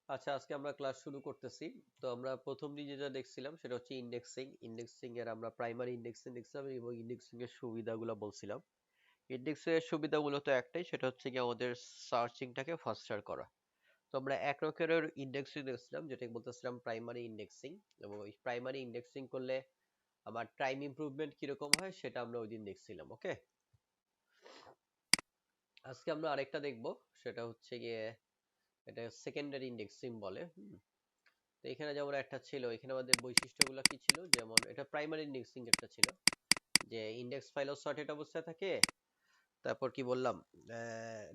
আচ্ছা, আজকে আমরা ক্লাস শুরু করতেছি। তো আমরা প্রথম দিন যেটা দেখছিলাম সেটা হচ্ছে ইন্ডেক্সিং এর আমরা প্রাইমারি ইন্ডেক্সিং দেখছিলাম এবং ইন্ডেক্সিং এর সুবিধাগুলো বলছিলাম। ইন্ডেক্সিং এর সুবিধা মূলত একটাই, সেটা হচ্ছে কি আমাদের সার্চিংটাকে ফাস্টার করা। তো আমরা এক রকমের ইন্ডেক্সিং দেখছিলাম যেটা বলতেছিলাম প্রাইমারি ইন্ডেক্সিং, এবং ওই প্রাইমারি ইন্ডেক্সিং করলে আমার টাইম ইমপ্রুভমেন্ট কিরকম হয় সেটা আমরা ওই দিন দেখছিলাম। ওকে, আজকে আমরা আরেকটা দেখবো, সেটা হচ্ছে গিয়ে এটা সেকেন্ডারি ইন্ডেক্সিং বলে। তো এখানে যেমন একটা ছিল, এখানে আমাদের বৈশিষ্ট্যগুলো কি ছিল, যেমন এটা প্রাইমারি ইন্ডেক্সিং একটা ছিল যে ইন্ডেক্স ফাইলও সর্টেড অবস্থায় থাকে, তারপর কি বললাম,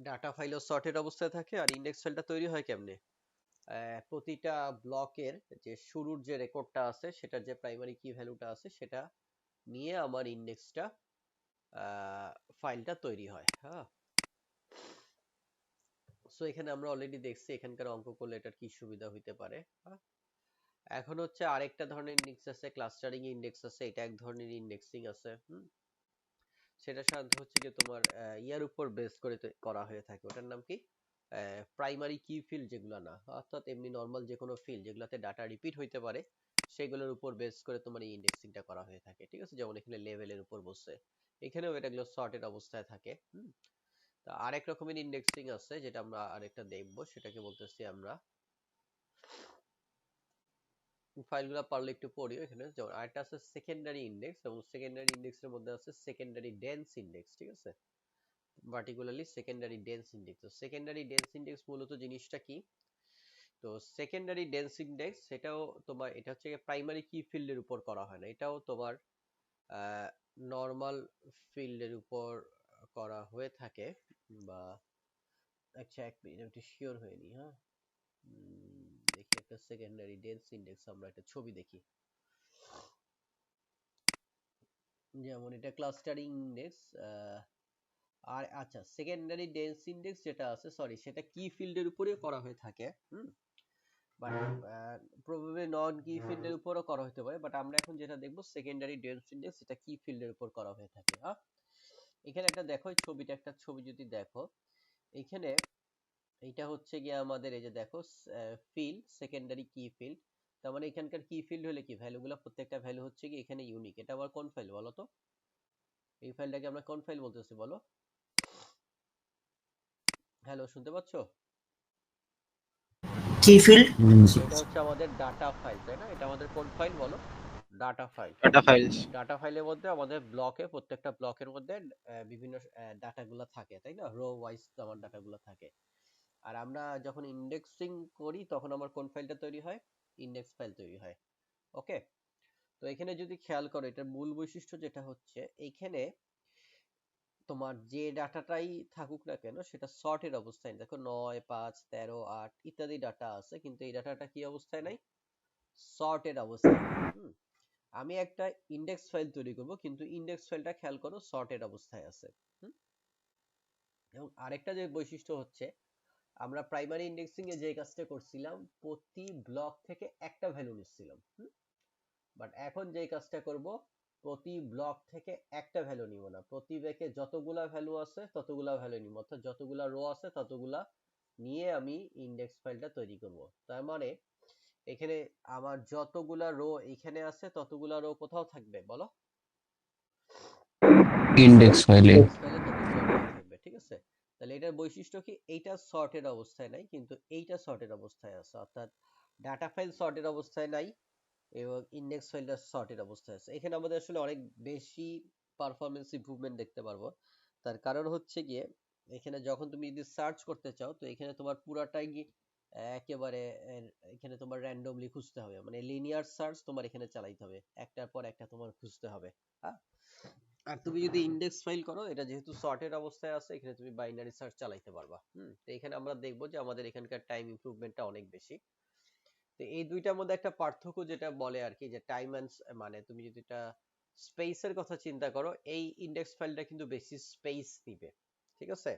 ডাটা ফাইলও সর্টেড অবস্থায় থাকে। আর ইন্ডেক্স ফাইলটা তৈরি হয় কেমনে, প্রতিটা ব্লকের যে শুরুর যে রেকর্ডটা আছে সেটার যে প্রাইমারি কি ভ্যালুটা আছে সেটা নিয়ে আমার ইন্ডেক্সটা ফাইলটা তৈরি হয়। হ্যাঁ, সো এখানে আমরা অলরেডি দেখছি এখানকার অঙ্ক করলে এটার কি সুবিধা হইতে পারে। হ্যাঁ, এখন হচ্ছে আরেকটা ধরনের ইন্ডেক্স আছে, ক্লাস্টারিং ইন্ডেক্স আছে, এটা এক ধরনের ইন্ডেক্সিং আছে। সেটা সাধারণত হচ্ছে কি তোমার ইয়ার উপর বেস করে করা হয়ে থাকে। ওটার নাম কি, প্রাইমারি কি ফিল্ড যেগুলো না, অর্থাৎ এমনি নর্মাল যে কোনো ফিল্ড যেগুলোতে ডাটা রিপিট হইতে পারে সেগুলোর উপর বেস করে তোমার এই ইন্ডেক্সিংটা করা হয়ে থাকে। ঠিক আছে, যেমন এখানে লেভেলের উপর বসছে, এখানেও এটাগুলো সর্টেড অবস্থায় থাকে। তো আরেক রকমের ইন্ডেক্সিং আছে যেটা আমরা আরেকটা দেখবো, সেটাকে বলতেছি আমরা, ফাইলগুলো পারলে একটু পড়িও। এখানে যেমন আরেকটা আছে সেকেন্ডারি ইন্ডেক্স, এবং সেকেন্ডারি ইন্ডেক্সের মধ্যে আছে সেকেন্ডারি ডেন্স ইন্ডেক্স। ঠিক আছে, পার্টিকুলারলি সেকেন্ডারি ডেন্স ইন্ডেক্স। তো সেকেন্ডারি ডেন্স ইন্ডেক্স মূলত জিনিসটা কি, তো সেকেন্ডারি ডেন্স ইন্ডেক্স সেটাও তোমার, এটা হচ্ছে প্রাইমারি কি ফিল্ডের উপর করা হয় না, এটাও তোমার নর্মাল ফিল্ডের উপর করা হয়ে থাকে। বা আচ্ছা, এক মিনিট, আমি একটু শিওর হয়নি। হ্যাঁ, দেখি একটা সেকেন্ডারি ডেন্স ইন্ডেক্স, আমরা একটা ছবি দেখি। যেমন এটা ক্লাস্টারিং ইন্ডেক্স, আর আচ্ছা সেকেন্ডারি ডেন্স ইন্ডেক্স যেটা আছে, সরি, সেটা কি ফিল্ডের উপরে করা হয়ে থাকে। বাট প্রবাবলি নন কি ফিল্ডের উপরও করা হতে পারে, বাট আমরা এখন যেটা দেখবো সেকেন্ডারি ডেন্স ইন্ডেক্স, এটা কি ফিল্ডের উপর করা হয়ে থাকে। হ্যাঁ, এখানে একটা দেখো, এই ছবিটা, একটা ছবি যদি দেখো, এখানে এইটা হচ্ছে গিয়ে আমাদের, এই যে দেখো, ফিল্ড সেকেন্ডারি কি ফিল্ড। তার মানে এখানকার কি ফিল্ড হলে কি, ভ্যালুগুলো প্রত্যেকটা ভ্যালু হচ্ছে কি এখানে ইউনিক। এটা আবার কোন ফাইল বলো তো, এই ফাইলটাকে আমরা কোন ফাইল বলতেছি বলো? হ্যালো, শুনতে পাচ্ছো? কি ফিল্ড? এটা হচ্ছে আমাদের ডাটা ফাইল, তাই না? এটা আমাদের কোন ফাইল বলো? Data file. Data files. Data ফাইলের মধ্যে আমাদের ব্লকে, প্রত্যেকটা ব্লকের মধ্যে বিভিন্ন ডাটাগুলো থাকে, তাই না? রো ওয়াইজ আমার ডাটাগুলো থাকে। আর আমরা যখন ইন্ডেক্সিং করি তখন আমার কোন ফাইলটা তৈরি হয়? ইন্ডেক্স ফাইল তৈরি হয়। ওকে, তো এখানে যদি খেয়াল করো, এটার মূল বৈশিষ্ট্য যেটা হচ্ছে, এইখানে তোমার যে ডাটাটাই থাকুক না কেন সেটা সর্টেড অবস্থায়, দেখো 9, 5, 13, 8 ইত্যাদি ডাটা আছে, কিন্তু এই ডাটাটা কি অবস্থায় নাই? সর্টেড অবস্থায় নাই। আমি একটা ইন্ডেক্স ফাইল তৈরি করব, কিন্তু ইন্ডেক্স ফাইলটা খেয়াল করো সর্টেড অবস্থায় আছে। হুম? এবং আরেকটা যে বৈশিষ্ট্য হচ্ছে, আমরা প্রাইমারি ইন্ডেক্সিং এ যে কাজটা করছিলাম, প্রতি ব্লক থেকে একটা ভ্যালু নিচ্ছিলাম। বাট এখন যে কাজটা করব, প্রতি ব্লক থেকে একটা ভ্যালু নিব না, প্রতি ব্লকে যতগুলা ভ্যালু আছে ততগুলা ভ্যালু নিব, অর্থাৎ যতগুলা রো আছে ততগুলা নিয়ে আমি ইন্ডেক্স ফাইলটা তৈরি করব। তার মানে এখানে আমার যতগুলা রো এখানে আছে ততগুলা রো কোথাও থাকবে বলো? ইন্ডেক্স ফাইলে। ইন্ডেক্স ফাইলে ততগুলো রো থাকবে। ঠিক আছে, তাহলে এটার বৈশিষ্ট্য কি, এইটা সর্টেড অবস্থায় নাই কিন্তু এইটা সর্টেড অবস্থায় আছে, অর্থাৎ ডাটা ফাইল সর্টেড অবস্থায় নাই এবং ইন্ডেক্স ফাইলটা সর্টেড অবস্থায় আছে। এখানে আমাদের আসলে অনেক বেশি পারফরমেন্স ইমপ্রুভমেন্ট দেখতে পারবো। তার কারণ হচ্ছে গিয়ে, এখানে যখন তুমি যদি সার্চ করতে চাও, তো এখানে তোমার পুরাটাই একেবারে এখানে তোমার র্যান্ডমলি খুঁজতে হবে, মানে লিনিয়ার সার্চ তোমার এখানে চালাইতে হবে, একটার পর একটা তোমার খুঁজতে হবে। হ্যাঁ, আর তুমি যদি ইন্ডেক্স ফাইল করো, এটা যেহেতু সর্টেড অবস্থায় আছে, এখানে তুমি বাইনারি সার্চ চালাইতে পারবা। তো এখানে আমরা দেখবো যে আমাদের এখানকার টাইম ইমপ্রুভমেন্টটা অনেক বেশি। তো এই দুইটার মধ্যে একটা পার্থক্য যেটা বলে আর কি, যে টাইম এন্ড, মানে তুমি যদি এটা স্পেসের কথা চিন্তা করো, এই ইন্ডেক্স ফাইলটা কিন্তু বেশি স্পেস নিবে। ঠিক আছে,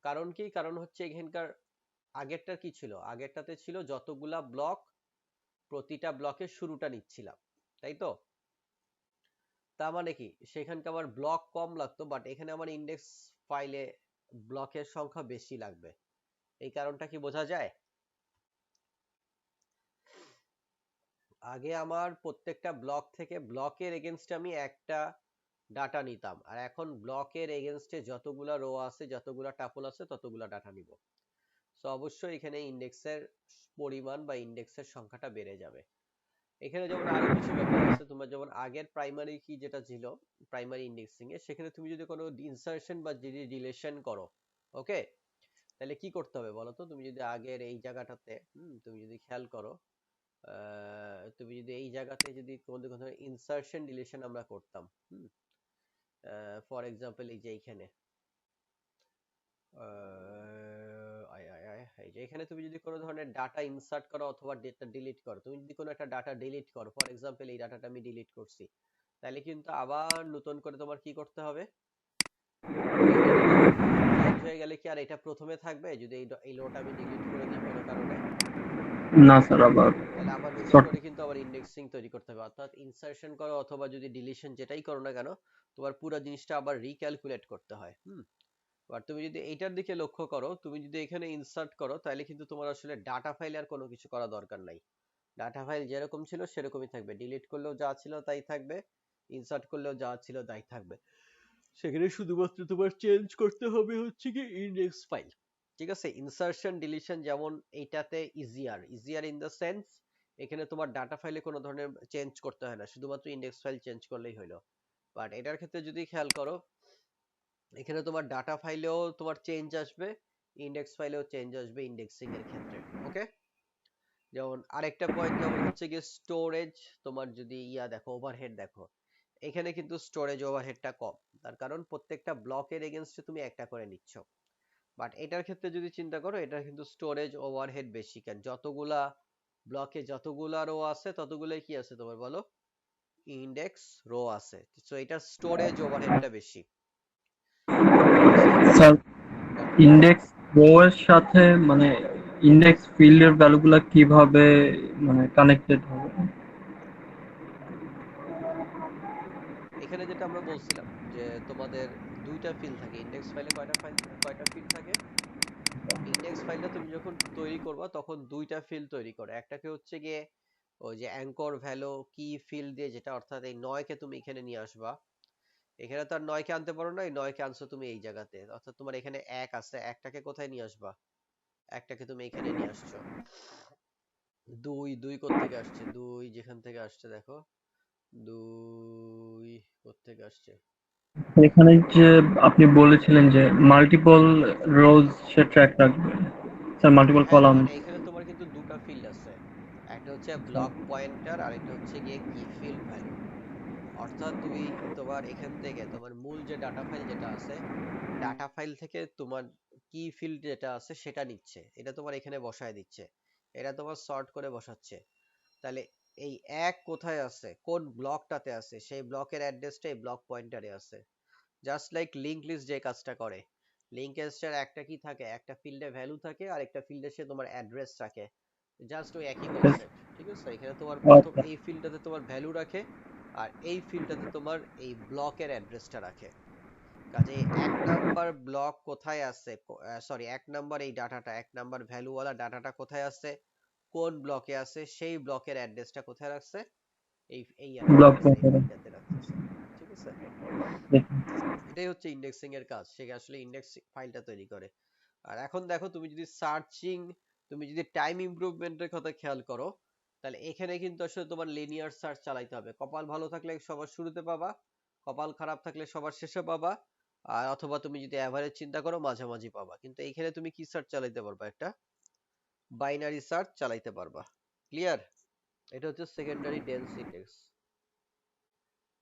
কারণ কি, কারণ হচ্ছে এখানকার আগেরটা কি ছিল, আগেরটাতে ছিল যতগুলা ব্লক, প্রতিটা ব্লকের শুরুটা নিচ্ছিলাম, তাই তো? তার মানে কি, সেখানকার আমার ব্লক কম লাগতো, বাট এখানে আমার ইন্ডেক্স ফাইলে ব্লকের সংখ্যা বেশি লাগবে। এই কারণটা কি বোঝা যায়? আগে আমার প্রত্যেকটা ব্লক থেকে ব্লকের এগেনস্টে আমি একটা ডাটা নিতাম, আর এখন ব্লকের এগেনস্টে যতগুলা রো আছে, যতগুলা টাপল আছে, ততগুলা ডাটা নিব। তো অবশ্যই এখানে ইন্ডেক্সের পরিমাণ বা ইন্ডেক্সের সংখ্যাটা বেড়ে যাবে। এখানে যেমন আরো কিছু ব্যাপার আছে, তোমার যেমন আগের প্রাইমারি কি যেটা ছিল প্রাইমারি ইন্ডেক্সিং এ, সেখানে তুমি যদি কোনো ইনসার্শন বা যদি রিলেশন করো, ওকে, তাহলে কি করতে হবে বলো তো? তুমি যদি আগের এই জায়গাটাতে তুমি যদি খেয়াল করো, তুমি যদি এই জায়গাতে যদি কোনো কোনো ইনসার্শন ডিলিশন আমরা করতাম, ফর এক্সাম্পল এই যে এইখানে এই যে এখানে তুমি যদি কোনো ধরনের ডাটা ইনসার্ট করো অথবা ডেটা ডিলিট করো, তুমি যদি কোনো একটা ডাটা ডিলিট করো, ফর এক্সাম্পল এই ডাটাটা আমি ডিলিট করছি, তাহলে কিন্তু আবার নতুন করে তোমার কি করতে হবে? চেঞ্জ হয়ে গেলে কি আর এটা প্রথমে থাকবে যদি এই লোটা আমি ডিলিট করে দিই কোনো কারণে? না স্যার, আবার তাহলে আবার নতুন শর্ট। করে কিন্তু আবার ইন্ডেক্সিং তৈরি করতে হবে, অর্থাৎ ইনসার্শন করো অথবা যদি ডিলিশন যেটাই করো না কেন, তোমার পুরো জিনিসটা আবার রিক্যালকুলেট করতে হয়। আর তুমি যদি এইটার দিকে লক্ষ্য করো, তুমি যদি এখানে ইনসার্ট করো, তাহলে কিন্তু তোমার আসলে ডাটা ফাইলে আর কোনো কিছু করা দরকার নাই। ডাটা ফাইল যেরকম ছিল সেরকমই থাকবে, ডিলিট করলেও যা ছিল তাই থাকবে, ইনসার্ট করলেও যা ছিল তাই থাকবে। সেখানে শুধুমাত্র তোমার চেঞ্জ করতে হবে হচ্ছে কি ইন্ডেক্স ফাইল। ঠিক আছে, ইনসার্শন ডিলিশন যেমন এইটাতে easier easier in the sense, এখানে তোমার ডাটা ফাইলে কোনো ধরনের চেঞ্জ করতে হয় না, শুধুমাত্র ইন্ডেক্স ফাইল চেঞ্জ করলেই হলো। বাট এটার ক্ষেত্রে যদি খেয়াল করো, এখানে তোমার ডাটা ফাইলেও তোমার চেঞ্জ আসবে, ইন্ডেক্স ফাইলেও চেঞ্জ আসবে ইন্ডেক্সিং এর ক্ষেত্রে। ওকে, যেমন আরেকটা পয়েন্ট যেমন হচ্ছে কি স্টোরেজ, তোমার যদি দেখো ওভারহেড দেখো, এখানে কিন্তু স্টোরেজ ওভারহেডটা কম, তার কারণ প্রত্যেকটা ব্লকের এগেনস্টে তুমি একটা করে নিচ্ছ। বাট এটার ক্ষেত্রে যদি চিন্তা করো, এটার কিন্তু স্টোরেজ ওভারহেড বেশি, কেন যতগুলা ব্লকে যতগুলা রো আছে ততগুলাই কি আছে তোমার বলো, ইন্ডেক্স রো আছে, তো এটার স্টোরেজ ওভারহেডটা বেশি। স্যার, ইন্ডেক্স রো এর সাথে মানে ইন্ডেক্স ফিল্ডের ভ্যালুগুলো কিভাবে মানে কানেক্টেড হবে? এখানে যেটা আমরা বলছিলাম যে তোমাদের দুইটা ফিল্ড থাকে ইন্ডেক্স ফাইলে, কয়টা ফিল্ড থাকে? ইন্ডেক্স ফাইলটা তুমি যখন তৈরি করবা তখন দুইটা ফিল্ড তৈরি করো, একটাকে হচ্ছে গিয়ে ওই যে অ্যাঙ্কর ভ্যালু কি ফিল্ড দিয়ে, যেটা অর্থাৎ এই 9 কে তুমি এখানে নিয়ে আসবা। এখানে তো আর 9 কে আনতে পারো না, এই 9 কে আনছো তুমি এই জায়গাতে, অর্থাৎ তোমার এখানে এক আছে, একটাকে কোথায় নিয়ে আসবা? একটাকে তুমি এখানে নিয়ে আসছো। দুই দুই কোত্থেকে আসছে? দুই যেখান থেকে আসছে দেখো, দুই কোত্থেকে আসছে? এখানে যে আপনি বলেছিলেন যে মাল্টিপল রোজ সে ট্র্যাক রাখবে, স্যার মাল্টিপল হ্যাঁ, কলাম। মানে এখানে তোমার কিন্তু দুটা ফিল্ড আছে, একটা হচ্ছে ব্লক পয়েন্টার আর একটা হচ্ছে গিয়ে কি ফিল্ড ভ্যালু। অর্থাৎ তুমি তোমার এখান থেকে তোমার মূল যে ডাটা ফাইল যেটা আছে, ডাটা ফাইল থেকে তোমার কি ফিল্ড যেটা আছে সেটা নিচ্ছে, এটা তোমার এখানে বসায় দিচ্ছে, এটা তোমার সর্ট করে বসাচ্ছে। তাহলে এই এক কোথায় আছে, কোন ব্লকটাতে আছে, সেই ব্লকের অ্যাড্রেসটা এই ব্লক পয়েন্টারে আছে। জাস্ট লাইক লিংক লিস্ট যে কাজটা করে, লিংক লিস্টের একটা কি থাকে, একটা ফিল্ডে ভ্যালু থাকে আর একটা ফিল্ডে সে তোমার অ্যাড্রেস রাখে, জাস্ট ওই একই কনসেপ্ট। ঠিক আছে, এখানে তোমার প্রথম আচ্ছা, এই ফিল্ডটাতে তোমার ভ্যালু রাখে আর এই ফিল্ডটাতে তোমার এই ব্লকের অ্যাড্রেসটা রাখে। কাজে এক নাম্বার ব্লক কোথায় আছে, সরি এক নাম্বার এই ডাটাটা, এক নাম্বার ভ্যালুওয়ালা ডাটাটা কোথায় আছে, কোন ব্লকে আছে, সেই ব্লকের অ্যাড্রেসটা কোথায় রাখছে, এই এই ইয়াতে ব্লক রাখতেছে, এই ফিল্ডটাতে রাখতেছে। ঠিক আছে, এটাই হচ্ছে ইন্ডেক্সিং এর কাজ, সে আসলে ইন্ডেক্স ফাইলটা তৈরি করে। আর এখন দেখো, তুমি যদি সার্চিং, তুমি যদি টাইম ইমপ্রুভমেন্টের কথা খেয়াল করো, তাহলে এখানে কিন্তু আসলে তোমার লিনিয়ার সার্চ চালাইতে হবে, কপাল ভালো থাকলে সবার শুরুতে পাবা, কপাল খারাপ থাকলে সবার শেষে পাবা, আর অথবা তুমি যদি এভারেজ চিন্তা করো মাঝামাঝি পাবা, কিন্তু এইখানে তুমি কি সার্চ চালাইতে পারবা, একটা বাইনারি সার্চ চালাইতে পারবা। ক্লিয়ার? এটা হচ্ছে secondary dense index.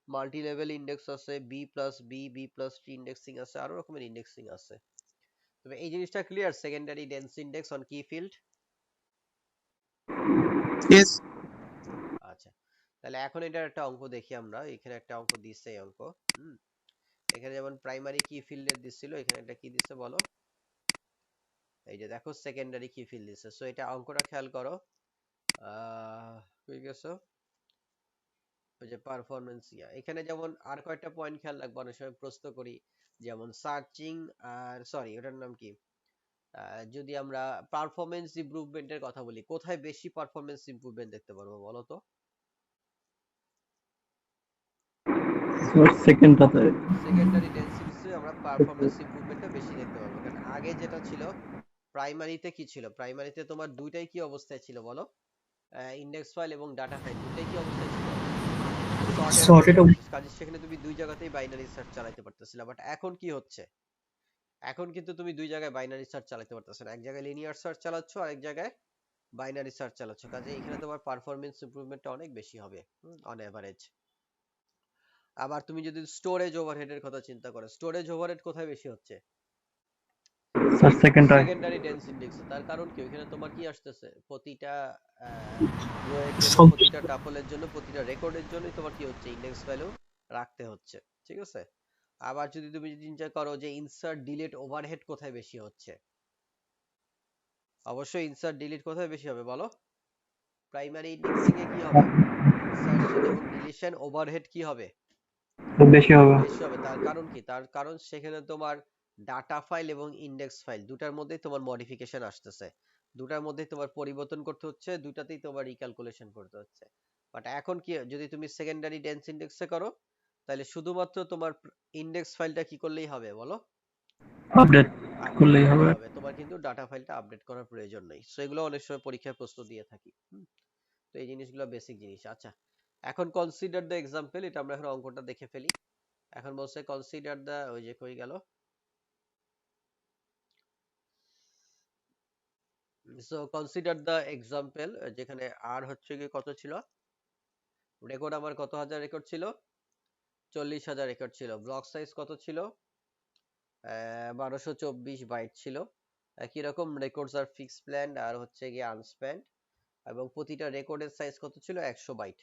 Multi level index আছে, B plus B, B plus tree indexing আছে, আরো রকমের ইন্ডেক্সিং আছে। তবে এই জিনিসটা clear, secondary dense index on কি ফিল্ড? ইয়েস। আচ্ছা, তাহলে এখন এটার একটা অঙ্ক দেখি আমরা, এখানে একটা অঙ্ক দিচ্ছে এই অঙ্ক। হুম এখানে যেমন প্রাইমারি কি ফিল্ডের দিছিল, এখানে একটা কি দিচ্ছে বলো, এই যে দেখো সেকেন্ডারি কি ফিল্ড দিচ্ছে। সো এটা অঙ্কটা খেয়াল করো, ঠিক আছে, ওই যে পারফরমেন্স এখানে যেমন আর কয়েকটা পয়েন্ট খেয়াল রাখবো, অনেক সময় প্রশ্ন করি, যেমন সার্চিং, আর সরি ওটার নাম কি, যদি আমরা পারফরমেন্স ইমপ্রুভমেন্টের কথা বলি, কোথায় বেশি পারফরমেন্স ইমপ্রুভমেন্ট দেখতে পারবো বলো তো? সেকেন্ডটাতে সেকেন্ডারি ডেনসিটিতে আমরা পারফরম্যান্স ইমপ্রুভমেন্টটা বেশি দেখতে পাবো, কারণ আগে যেটা ছিল প্রাইমারিতে কি ছিল, প্রাইমারিতে তোমার দুইটাই কি অবস্থায় ছিল বলো, ইন্ডেক্স ফাইল এবং ডাটা ফাইল দুইটাই কি অবস্থায় ছিল, সর্টেড সর্টেড অবস্থায়। কাজে সেখানে তুমি দুই জায়গাতেই বাইনারি সার্চ চালাতে পারতেছিলা, বাট এখন কি হচ্ছে, এখন কিন্তু তুমি দুই জায়গায় বাইনারি সার্চ চালাতে পারতেছ না, এক জায়গায় লিনিয়ার সার্চ চালাচ্ছ আর এক জায়গায় বাইনারি সার্চ চালাচ্ছ, কাজে এখানে তোমার পারফরম্যান্স ইমপ্রুভমেন্টটা অনেক বেশি হবে অন এভারেজ। আবার তুমি যদি স্টোরেজ ওভারহেডের কথা চিন্তা করো, স্টোরেজ ওভারহেড কোথায় বেশি হচ্ছে, স্যার সেকেন্ডটাই সেকেন্ডারি ডেন্স ইন্ডেক্সে। তার কারণ কি, ওখানে তোমার কি আসতেছে, প্রতিটা রো এর জন্য, প্রতিটা টাপলের জন্য, প্রতিটা রেকর্ডের জন্য তোমার কি হচ্ছে, ইন্ডেক্স ভ্যালু রাখতে হচ্ছে, ঠিক আছে। আবার যদি তুমি চিন্তা করো যে ইনসার্ট ডিলিট ওভারহেড কোথায় বেশি হচ্ছে, অবশ্যই ইনসার্ট ডিলিট কোথায় বেশি হবে বলো, প্রাইমারি ইন্ডেক্সিং এ কি হবে, ইনসার্শন এবং ডিলিশন ওভারহেড কি হবে, বেশি হবে। বেশি হবে। তার কারণ কি, তার কারণ সেখানে তোমার ডাটা ফাইল এবং ইন্ডেক্স ফাইল দুটার মধ্যেই তোমার মডিফিকেশন আসতেছে, দুটার মধ্যেই তোমার পরিবর্তন করতে হচ্ছে, দুটাতেই তোমার রিক্যালকুলেশন করতে হচ্ছে। বাট এখন কি, যদি তুমি সেকেন্ডারি ডেন্স ইন্ডেক্সে করো তাহলে শুধুমাত্র তোমার ইন্ডেক্স ফাইলটা কি করলেই হবে বলো, আপডেট আপডেট করলেই করলেই হবে। হবে, তোমার কিন্তু ডাটা ফাইলটা আপডেট করার প্রয়োজন নেই। সো এগুলো অনেক সময় পরীক্ষায় প্রশ্ন দিয়ে থাকি। তো এই জিনিসগুলো বেসিক জিনিস। আচ্ছা, এখন কনসিডার দ্য এক্সাম্পল, এটা আমরা এখন অঙ্কটা দেখে ফেলি। এখন বলছে কনসিডার দ্য, ওই যে কই গেল, সো কনসিডার দ্য এক্সাম্পল, যেখানে আর হচ্ছে কি কত ছিল, রেকর্ড আমার কত হাজার রেকর্ড ছিল, 40,000 রেকর্ড ছিল, ব্লক সাইজ কত ছিল, 1224 বাইট ছিল। একই রকম রেকর্ডস আর ফিক্স প্ল্যান আর হচ্ছে গিয়ে আনস্প্যান্ড, এবং প্রতিটা রেকর্ডের সাইজ কত ছিল, 100 বাইট।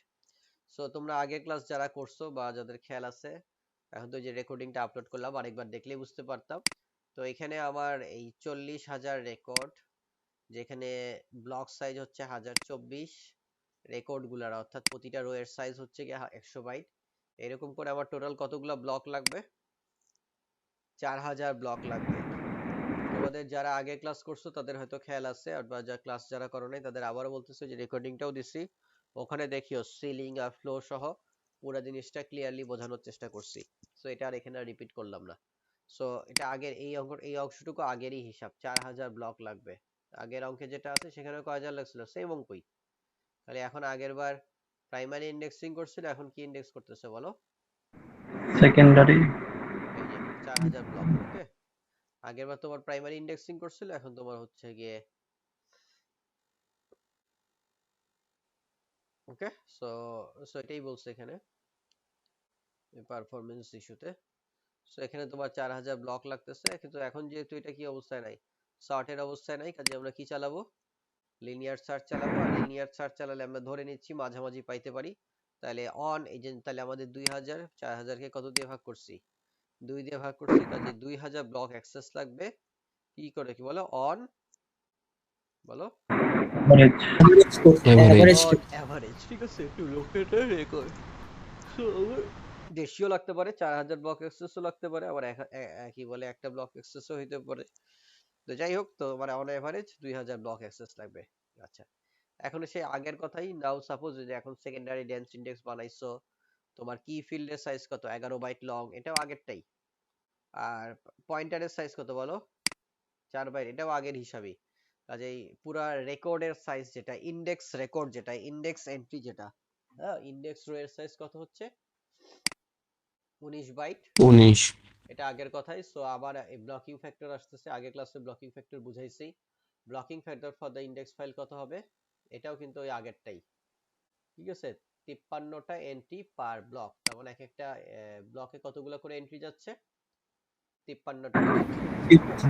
সো তোমরা আগের ক্লাস যারা করছো বা যাদের খেয়াল আছে, এখন তো যে রেকর্ডিংটা আপলোড করলাম আরেকবার দেখলেই বুঝতে পারতাম। তো এখানে আমার এই 40,000 রেকর্ড, যেখানে ব্লক সাইজ হচ্ছে 1024, রেকর্ড গুলার অর্থাৎ প্রতিটা রো এর সাইজ হচ্ছে কি 100 বাইট, এরকম করে আমার টোটাল কতগুলা ব্লক লাগবে, 4000 ব্লক লাগবে। তোমাদের যারা আগে ক্লাস করছো তাদের হয়তো খেয়াল আছে, আর বা যা ক্লাস যারা করো নাই তাদের আবারও বলতেছে, যে রেকর্ডিংটাও দিছি, ওখানে দেখিও সিলিং আর ফ্লো সহ পুরো জিনিসটা ক্লিয়ারলি বোঝানোর চেষ্টা করছি। সো এটা আর এখানে রিপিট করলাম না। সো এটা আগের এই অংশটুকু আগেরই হিসাব, 4000 ব্লক লাগবে। আগের অঙ্কে যেটা আছে সেখানে কয় হাজার লাগছিল, সেম অঙ্কই, তাহলে এখন আগের বার প্রাইমারি ইন্ডেক্সিং করছিল, এখন কি ইন্ডেক্স করতেছে বলো, সেকেন্ডারি এই যে 4000 ব্লক। ওকে, আগের বার তোমার প্রাইমারি ইন্ডেক্সিং করছিল, এখন তোমার হচ্ছে গিয়ে, ওকে। সো সো এটাই বলছে এখানে পারফরমেন্স ইস্যুতে। সো এখানে তোমার 4000 ব্লক লাগতেছে, কিন্তু এখন যেহেতু এটা কি অবস্থায় নাই, সর্টের অবস্থায় নাই, কাজে আমরা কি চালাবো, লিনিয়ার সার্চ চালাবো। আর লিনিয়ার সার্চ চালালে আমরা ধরে নিচ্ছি মাঝামাঝি পাইতে পারি, তাহলে অন এই যে, তাহলে আমাদের 2000, 4000 কে কত দিয়ে ভাগ করছি, 2 দিয়ে ভাগ করছি, কাজে 2000 ব্লক অ্যাক্সেস লাগবে, কি করে, কি বলো, অন, বলো, এভারেজ অন এভারেজ, ঠিক আছে, একটু লোকেটের রেকর্ড। দেশীয় লাগতে পারে, 4000 ব্লক এক্সেসও লাগতে পারে, আবার কি বলে, একটা ব্লক এক্সেসও হইতে পারে। তো যাই হোক, তো মানে অন এভারেজ 2000 ব্লক অ্যাক্সেস লাগবে। আচ্ছা, এখন সেই আগের কথাই নাও, সাপোজ যে এখন সেকেন্ডারি ডেন্স ইন্ডেক্স বানাইছো, তোমার কি ফিল্ডের সাইজ কত, 11 বাইট লং, এটাও আগেরটাই। আর পয়েন্টারের সাইজ কত বলো, 4 বাইট, এটাও আগের হিসাবই। কাজেই পুরা রেকর্ডের সাইজ যেটা, ইন্ডেক্স রেকর্ড যেটা, ইন্ডেক্স এন্ট্রি যেটা, হ্যাঁ, ইন্ডেক্স রো এর সাইজ কত হচ্ছে, 19 বাইট। 19 এটা আগের কথাই। সো আবার ব্লকিং ফ্যাক্টর আসতেছে, আগের ক্লাসে ব্লকিং ফ্যাক্টর বুঝাইছি। Blocking factor for the index file কত হবে, এটাও কিন্তু ওই আগেরটাই, ঠিক আছে, 53টা এন্ট্রি পার ব্লক, তার মানে এক একটা ব্লকে কতগুলো করে এন্ট্রি যাচ্ছে, 53টা করে এন্ট্রি যাচ্ছে।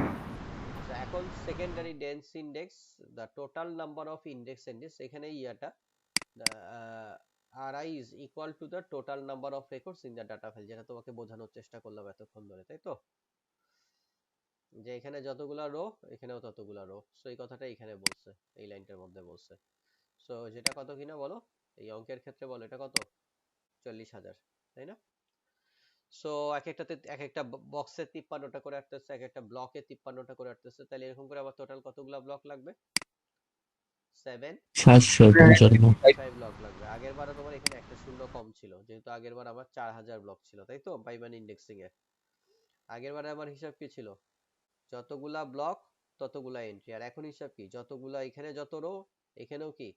তো এখন secondary dense index, the total number of index entries, এখানে ইয়াটা ri is equal to the total number of records in the data file, যেটা তোমাকে বোঝানোর চেষ্টা করলাম এতক্ষণ ধরে, তাই তো, যে এখানে যতগুলা রো এখানেও ততগুলা রো। সো এই কথাটা এখানে বলছে, এই লাইনটার মধ্যে বলছে। সো যেটা কত কিনা বলো, এই অঙ্কের ক্ষেত্রে বলো এটা কত, 40,000, তাই না। সো এক একটাতে এক একটা বক্সে 53টা করে আসতেছে, এক একটা ব্লকে 53টা করে আসতেছে, তাহলে এরকম করে আবার টোটাল কতগুলা ব্লক লাগবে, 755 ব্লক লাগবে। আগের বারে তোমার এখানে একটা শূন্য কম ছিল, যেহেতু আগের বার আমার 4000 ব্লক ছিল, তাই তো পাইমান ইন্ডেক্সিং এ। আগের বারে আমার হিসাব কি ছিল, যতগুলা ব্লক ততগুলা এন্ট্রি, আর এখন হিসাব কি, যতগুলা এখানে যত রো, এখানেও কি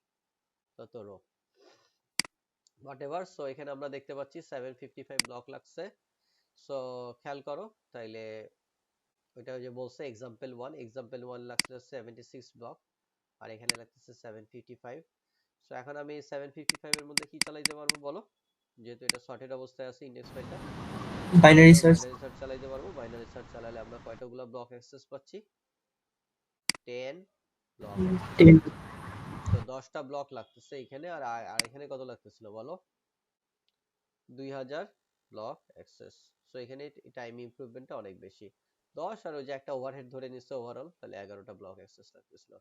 তত রো, হোয়াটএভার। সো এখানে আমরা দেখতে পাচ্ছি 755 ব্লক লাগছে। সো খেয়াল করো তাইলে, ওইটা যে বলছে এক্সাম্পল 1 লাগছে 76 ব্লক, আর এখানে লাগতেছে 755। সো এখন আমি 755 এর মধ্যে কি চালাইতে পারবো বলো, যেহেতু এটা সর্টেড অবস্থায় আছে ইন্ডেক্স ফাইলটা, বাইনারি সার্চ বাইনারি সার্চ চালাইতে পারবো। বাইনারি সার্চ চালালে আমরা কয়টাগুলো ব্লক অ্যাক্সেস পাচ্ছি, 10 ব্লক অ্যাক্সেস 10 পাচ্ছি। তো 10টা ব্লক লাগতেছে এখানে, আর আর এখানে কত লাগতেছিল বলো, 2000 ব্লক অ্যাক্সেস। সো এখানে টাইম ইমপ্রুভমেন্টটা অনেক বেশি, 10 আর ওই যে একটা ওভারহেড ধরে নিচ্ছে ওভারঅল, তাহলে 11টা ব্লক অ্যাক্সেস লাগতেছিল।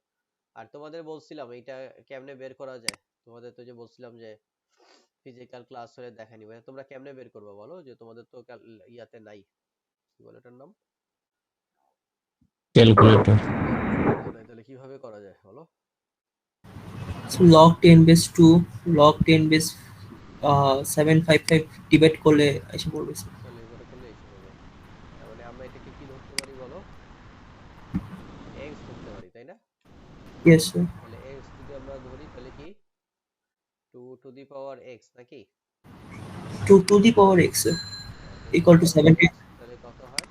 আর তোমাদের বলছিলাম এটা কেমনে বের করা যায়, তোমাদের তো যে বলছিলাম যে ফিজিক্যাল ক্লাস হলে দেখা নিবে, তোমরা কেমনে বের করবে বলো, যে তোমাদের তো ইয়াতে নাই, কি বলে এটার নাম, ক্যালকুলেটর। ক্যালকুলেটর নাই, তাহলে কিভাবে করা যায় বলো। log 10 base 2 log 10 base 755 divide করলে এসে পড়বে স্যার। তাহলে এবারে করলে এসে পড়বে, তার মানে আমরা এটাকে কি ধরতে পারি বলো, এক্স ধরতে পারি, তাই না? Yes sir. তাহলে এক্স যদি আমরা ধরি তাহলে কি 2 টু দি পাওয়ার এক্স নাকি, 2 to the power x to two equal the to power 7 x, তাহলে কত হয়,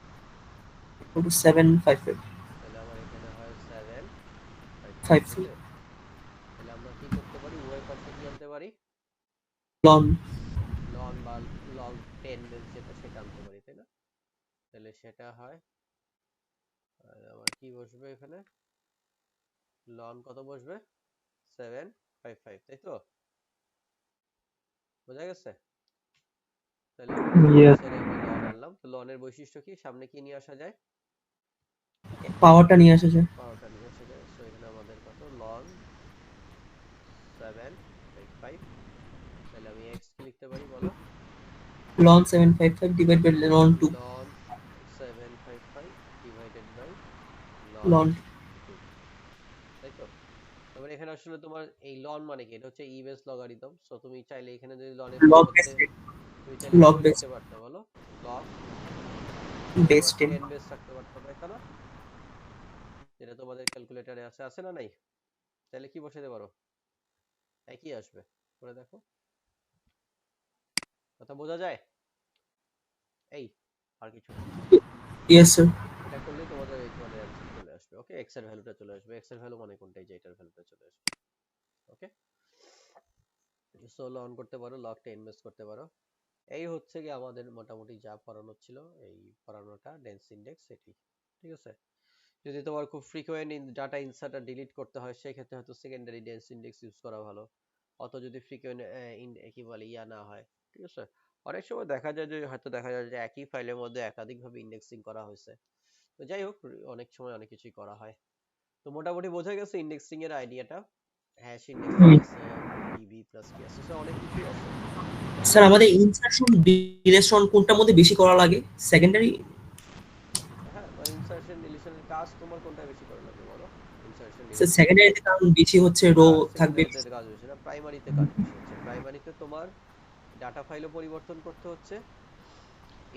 equal to 755 তাহলে আমার এখানে হয় 755, তাই 5 তো? তাহলে আমরা কি করতে পারি, উভয় পাশে কি আনতে পারি, ln লন বা লগ 10 বেস যেটা সেটা আনতে পারি, তাই না? তাহলে সেটা হয়, আর আমার কি বসবে এখানে, লন কত বসবে, 755, তাই তো? বোঝা গেছে? তাহলে ইয়েস। এক্স এর আমি লন আনলাম, তো লনের বৈশিষ্ট্য কি, সামনে কি নিয়ে আসা যায়, পাওয়ারটা নিয়ে আসা যায়। পাওয়ারটা নিয়ে আসা যায়। সো এখানে আমাদের কত, লন 755, তাহলে আমি এক্স কি লিখতে পারি বলো, ln 755 divided by ln 2 ln 755 divided by ln ln 2, তাই তো? তারপর এখানে আসলে তোমার এই লন মানে কি, এটা হচ্ছে ই বেস লগারিদম। সো তুমি চাইলে এখানে যদি লনের log পরিবর্তে base তুমি চাইলে log কিভাবে base লিখতে পারতে বলো, লগ base 10 10 বেস রাখতে পারতে, তাই না? যেটা তোমাদের ক্যালকুলেটরে আছে, আছে না নাই? তাহলে কি বসাতে পারো, একই আসবে, করে দেখো, কথা বোঝা যায়? এই আর কিছু না, yes sir এটা করলেই তোমাদের এই তোমাদের অ্যানসার চলে আসবে। ওকে, এক্স এর ভ্যালুটা চলে আসবে, এক্স এর ভ্যালু মানে কোনটা, এই যে এটার ভ্যালুটা চলে আসবে। ওকে, সো লন করতে পারো, লগ 10 বেস করতে পারো। এই হচ্ছে কি আমাদের মোটামুটি যা পড়ানো ছিল, এই পড়ানোটা ডেন্স ইনডেক্স এটি, ঠিক আছে? যদি তোমার খুব ফ্রিকোয়েন্ট ডাটা ইনসার্ট আর ডিলিট করতে হয়, সেই ক্ষেত্রে হয়তো সেকেন্ডারি ডেন্স ইনডেক্স ইউজ করা ভালো। অত যদি ফ্রিকোয়েন্ট কি বলে ইয়া না হয়, ঠিক আছে? অনেক সময় দেখা যায় যে হয়তো দেখা যায় যে একই ফাইলের মধ্যে একাধিক ভাবে ইন্ডেক্সিং করা হয়েছে। তো যাই হোক, অনেক সময় অনেক কিছুই করা হয়। তো মোটামুটি বোঝা গেছে ইন্ডেক্সিং এর আইডিয়াটা, হ্যাশ ইন্ডেক্সিং আছে, ডিবি প্লাস কি আছে, so অনেক কিছুই আছে। স্যার আমাদের ইনসারশন ডিলিশন কোনটার মধ্যে বেশি করা লাগে সেকেন্ডারি হ্যাঁ, ইনসার্শন ডিলিশনের কাজ তোমার কোনটা বেশি করা লাগবে বলো, ইনসার্শন স্যার ডিলিশন। সেকেন্ডারিতে কারণ বেশি হচ্ছে রো না, থাকবে সেকেন্ডারিতে কাজ বেশি না, প্রাইমারিতে কাজ বেশি হচ্ছে। প্রাইমারিতে তোমার ডাটা ফাইলও পরিবর্তন করতে হচ্ছে,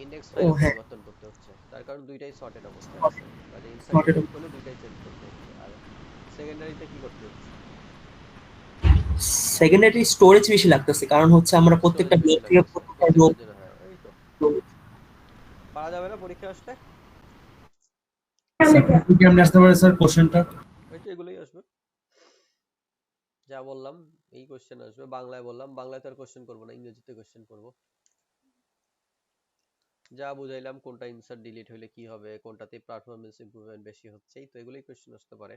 ইন্ডেক্স ও ফাইলও হ্যাঁ পরিবর্তন করতে হচ্ছে, তার কারণ দুইটাই সর্টেড অবস্থায় আছে, কাজে ইনসার্ট sorted ডিলিট করলে দুইটাই চেঞ্জ করতে হচ্ছে। আর সেকেন্ডারিতে কি করতে হচ্ছে, সেকেন্ডারি স্টোরেজ বেশি লাগতেছে কারণ হচ্ছে আমরা স্টোরেজ প্রত্যেকটা বেশি ব্লক থেকে লাগতেছে প্রত্যেকটা রো প্রত্যেকটার জন্য, হ্যাঁ এই তো পারা যাবে না পরীক্ষা আসলে, স্যার কেমনে আসতে পারে স্যার কোশ্চেনটা? এই তো এগুলোই আসবে, যা বললাম এই কোশ্চেন আসবে। বাংলায় বললাম, বাংলায় তো আর কোশ্চেন করবো না, ইংরেজিতে কোশ্চেন করবো। যা বুঝাইলাম, কোনটা ইনসার্ট ডিলিট হইলে কি হবে, কোনটাতে পারফরম্যান্স ইমপ্রুভমেন্ট বেশি হচ্ছে, এই তো এগুলোই কোশ্চেন আসতে পারে।